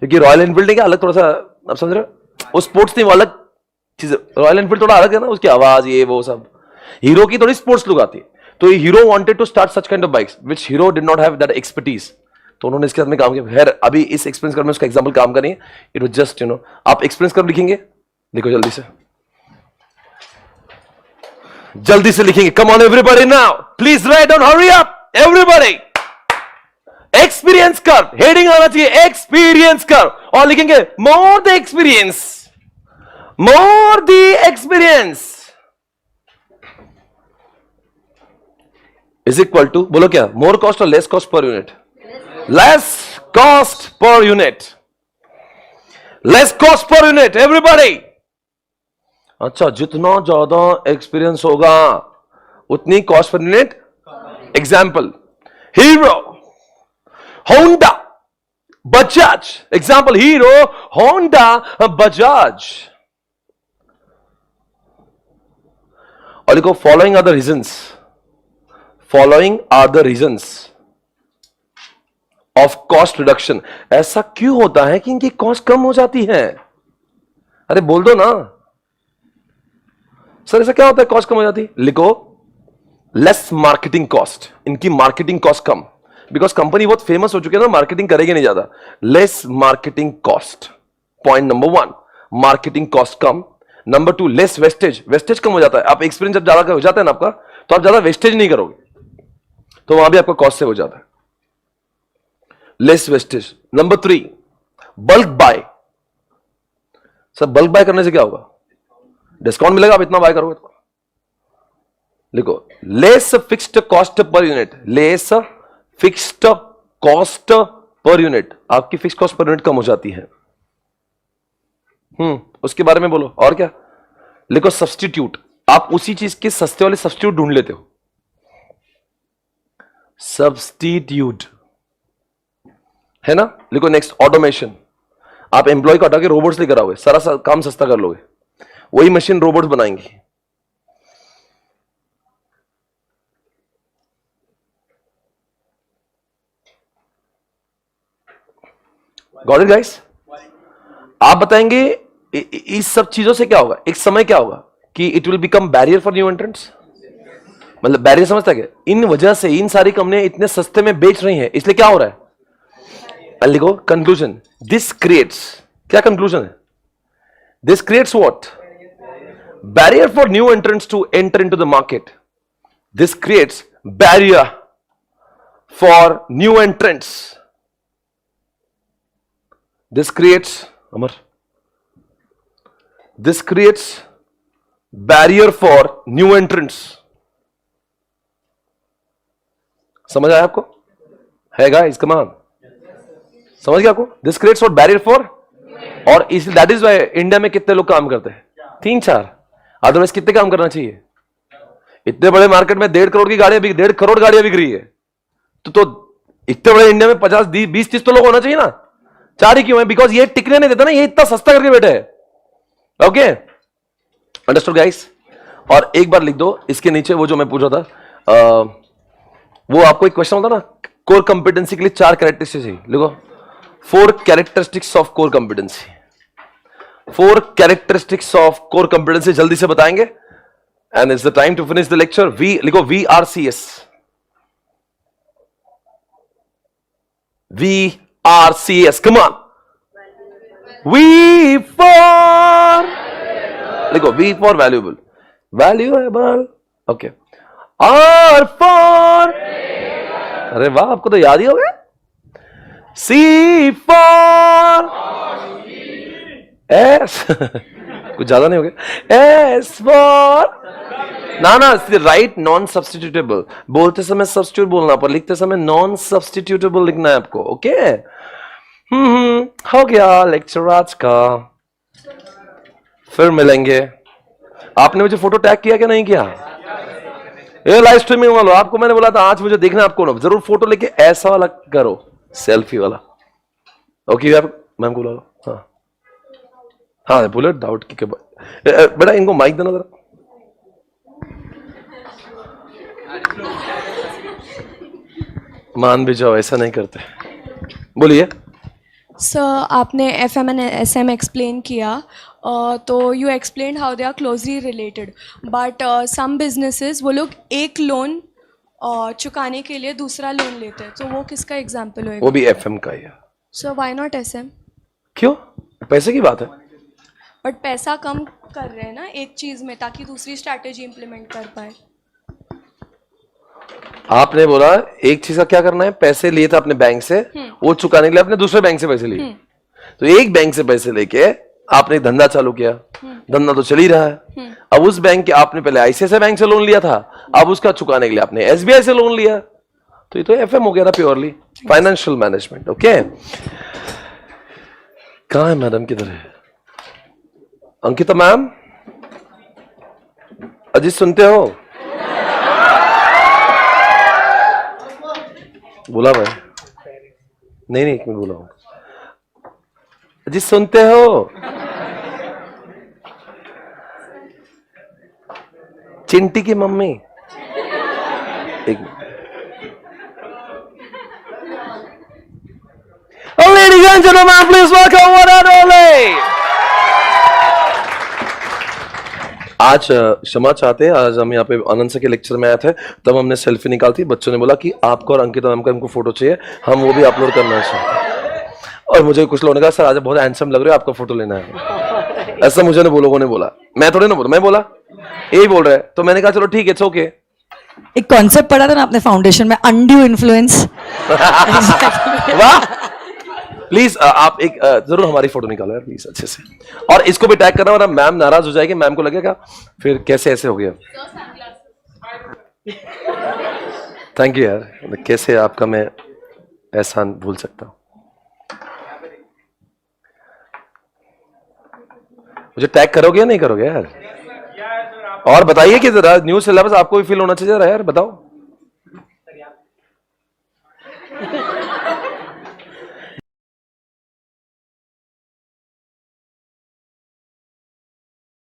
क्योंकि रॉयल एनफील्ड क्या अलग, थोड़ा सा आप समझ रहे हो, वो स्पोर्ट्स नहीं, वो अलग चीज। रॉयल एनफील्ड थोड़ा अलग है ना, उसकी आवाज ये वो सब। हीरो की थोड़ी स्पोर्ट्स लुक आती है। तो Hero wanted to start such kind of bikes which Hero did not have that expertise. तो उन्होंने इसके साथ में काम किया। खैर अभी इस एक्सपीरियंस कर में उसका एग्जांपल काम करेंगे। इट वाज जस्ट आप एक्सपीरियंस कर लिखेंगे, देखो जल्दी से लिखेंगे। Come on everybody now, please write down, hurry up everybody. Experience कर, हेडिंग आना चाहिए एक्सपीरियंस कर, और लिखेंगे more the experience, more the experience is equal to, बोलो क्या, मोर कॉस्ट और less cost per unit? Less cost per unit, less cost per unit everybody. अच्छा, जितना ज्यादा एक्सपीरियंस होगा उतनी cost per unit. Example Hero, Honda, Bajaj. Example Hero, Honda, Bajaj. और लिखो following are the reasons, following are the reasons of cost reduction. ऐसा क्यों होता है कि इनकी कॉस्ट कम हो जाती है? अरे बोल दो ना सर, ऐसा क्या होता है कॉस्ट कम हो जाती है? लिखो लेस मार्केटिंग कॉस्ट, इनकी मार्केटिंग कॉस्ट कम, बिकॉज कंपनी बहुत फेमस हो चुकी है ना, मार्केटिंग करेगी नहीं ज्यादा। Less marketing cost, point number 1, marketing cost कम। नंबर 2, लेस वेस्टेज, वेस्टेज कम हो जाता है। आप एक्सपीरियंस जब ज्यादा हो जाता है ना आपका, तो आप ज्यादा वेस्टेज नहीं करोगे, तो वहां भी आपका कॉस्ट से हो जाता है, less wastage. Number 3, bulk buy. Sir bulk buy करने से क्या होगा? डिस्काउंट मिलेगा, आप इतना बाय करोगे तो। लिखो less fixed cost per unit, less fixed cost per unit, आपकी फिक्स कॉस्ट पर यूनिट कम हो जाती है। उसके बारे में बोलो। और क्या? लिखो सब्स्टिट्यूट, आप उसी चीज के सस्ते वाले सब्स्टिट्यूट ढूंढ लेते हो। सब्स्टिट्यूट है ना। लिखो नेक्स्ट ऑटोमेशन, आप एम्प्लॉय को हटा के रोबोट्स लेकर आओगे, सारा काम सस्ता कर लोगे, वही मशीन रोबोट्स बनाएंगी। Got it guys? आप बताएंगे इस सब चीजों से क्या होगा? एक समय क्या होगा कि it will become barrier for new entrants. मतलब बैरियर समझता है? इन वजह से इन सारी कंपनियां इतने सस्ते में बेच रही हैं, इसलिए क्या हो रहा है? लिखो कंक्लूजन, दिस क्रिएट्स, क्या कंक्लूजन है? This creates what? Barrier for new entrants to enter into the market. This creates barrier for new entrants. This creates, Amar, this creates barrier for new entrants. समझ आया आपको? है guys, come on, समझ गया आपको? This creates what barrier for, और इस that is why India में कितने लोग काम करते हैं? 3-4, अदरवाइज कितने काम करना चाहिए? इतने बड़े मार्केट में 1.5 करोड़ की गाड़ियां बिक 1.5 करोड़ गाड़ियां बिक रही है, तो इतने बड़े इंडिया में 50, 20, 30 तो लोग होना चाहिए ना। 4 ही क्यों है? बिकॉज ये टिकने नहीं देता ना, ये इतना सस्ता करके बैठे है। Okay, understood guys? और एक बार लिख दो इसके नीचे वो जो मैं पूछ रहा था, वो आपको एक क्वेश्चन होता ना, कोर कंपिटेंसी के लिए 4 कैरेक्टरिस्टिक्स चाहिए। लिखो 4 characteristics of core competency. 4 characteristics of core competency जल्दी से बताएंगे, and it's the time to finish the lecture. V लिखो VRCS, VRCS, come on. V for, लिखो V for valuable, valuable, okay. R for, अरे वाह, आपको तो याद ही हो गया। C for S, कुछ ज्यादा नहीं हो गया। S for, ना राइट, नॉन सब्स्टिट्यूटेबल। बोलते समय सब्स्टिट्यूट बोलना, पर लिखते समय नॉन सब्स्टिट्यूटेबल लिखना है आपको। ओके, हो गया लेक्चर आज का, फिर मिलेंगे। आपने मुझे फोटो टैग किया क्या नहीं किया? ये लाइव स्ट्रीमिंग वालों, आपको मैंने बोला था आज मुझे देखना, आपको ना जरूर फोटो लेके ऐसा वाला करो, सेल्फी वाला। ओके मैम को बोलो। हाँ बोले डाउट की बेटा, इनको माइक देना जरा। मान भी जाओ, ऐसा नहीं करते। बोलिए सर, आपने FM and SM एक्सप्लेन किया, तो you explain how they are closely related, but some businesses वो लोग एक लोन चुकाने के लिए दूसरा लोन लेते हैं, तो वो किसका एग्जांपल होएगा? वो भी FM का ही है। So why not SM? क्यों? पैसे की बात है। बट पैसा कम कर रहे हैं ना एक चीज में, ताकि दूसरी स्ट्रैटेजी इंप्लीमेंट कर पाए। आपने बोला एक चीज का क्या करना है, पैसे लिए थे अपने बैंक से, वो चुकाने के लिए अपने दूसरे बैंक से पैसे लिए। तो एक बैंक से पैसे लेके आपने एक धंधा चालू किया, धंधा तो चल ही रहा है। अब उस बैंक के आपने पहले ICICI बैंक से लोन लिया था, अब उसका चुकाने के लिए आपने SBI से लोन लिया, तो ये तो FM हो गया ना प्योरली। Financial management. ओके, कहाँ है मैडम, किधर है अंकिता मैम? अजी सुनते हो? बोला भाई, नहीं एक मिनट बोला हूं. अजी सुनते हो? चिंटी की मम्मी, एक minute. Ladies and gentlemen, please welcome one and only. आज क्षमा चाहते हैं, आज हम यहाँ पे आनंद सर के लेक्चर में आए थे, तब हमने सेल्फी निकालती, बच्चों ने बोला कि आपको और अंकिता मैम का हमको फोटो चाहिए, हम वो भी अपलोड करना चाहते हैं. और मुझे कुछ लोगों ने कहा सर आज बहुत हैंडसम लग रहे हो, आपका फोटो लेना है. ऐसा मुझे वो लोगों ने बोला, मैं थोड़े ना बोला, मैं बोला यही बोल रहे हैं, तो मैंने कहा चलो ठीक है, इट्स ओके. एक कॉन्सेप्ट पढ़ा था ना आपने फाउंडेशन में, अनड्यू इन्फ्लुएंस. वाह, प्लीज आप एक जरूर हमारी फोटो निकालो यार प्लीज अच्छे से, और इसको भी टैग करना, वरना मैम नाराज हो जाएगी, मैम को लगेगा फिर कैसे ऐसे हो गया. थैंक यू यार, कैसे आपका मैं एहसान भूल सकता हूं. मुझे टैग करोगे या नहीं करोगे यार? और बताइए कि जरा न्यू सिलेबस आपको भी फील होना चाहिए जरा यार, बताओ.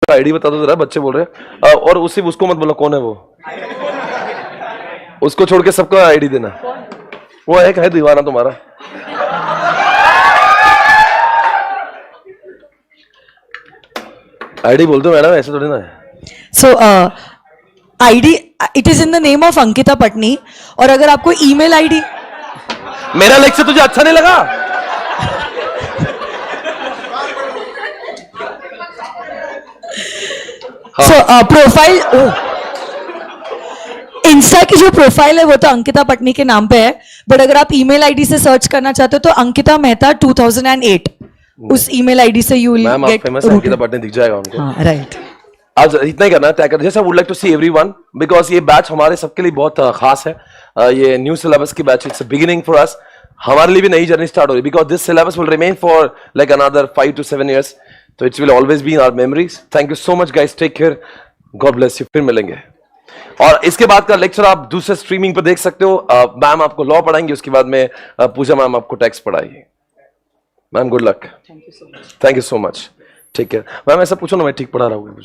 आईडी बता दो जरा, बच्चे बोल रहे हैं. और उसी उसको मत बोलो कौन है वो, उसको छोड़ के सबको आईडी देना. वो एक है दीवाना तुम्हारा. आईडी बोल दो मैडम, ऐसे थोड़ी ना है. So ID it is in the name of Ankita Patni. और अगर आपको ईमेल आईडी, मेरा लेक्चर तुझे अच्छा नहीं लगा? सो प्रोफाइल, इंस्टा की जो प्रोफाइल है वो तो अंकिता पटनी के नाम पे है, बट अगर आप ईमेल आईडी से सर्च करना चाहते हो तो अंकिता मेहता 2008, उस ईमेल आईडी से यू विल मैम आप फेमस अंकिता पटनी दिख जाएगा उनको. हाँ राइट. आज इतना ही करना है, टैग कर. जैसे would like to see everyone, because ये बैच हमारे सबके लिए बहुत खास है. ये न्यू सिलेबस की batch, it's beginning for us. हमारे लिए भी नई जर्नी स्टार्ट हो रही है, because this syllabus will remain for like another 5 to 7 years. तो it's will always be in our memories. Thank you so much guys, take care, God bless you. फिर मिलेंगे. और इसके बाद का लेक्चर आप दूसरे स्ट्रीमिंग पर देख सकते हो. मैम आपको लॉ पढ़ाएंगे, उसके बाद में पूजा मैम आपको टैक्स पढ़ाएगी. Ma'am good luck. Thank you so much. ठीक है मैम, ऐसा पूछो ना, मैं ठीक पढ़ा रहा हूँ.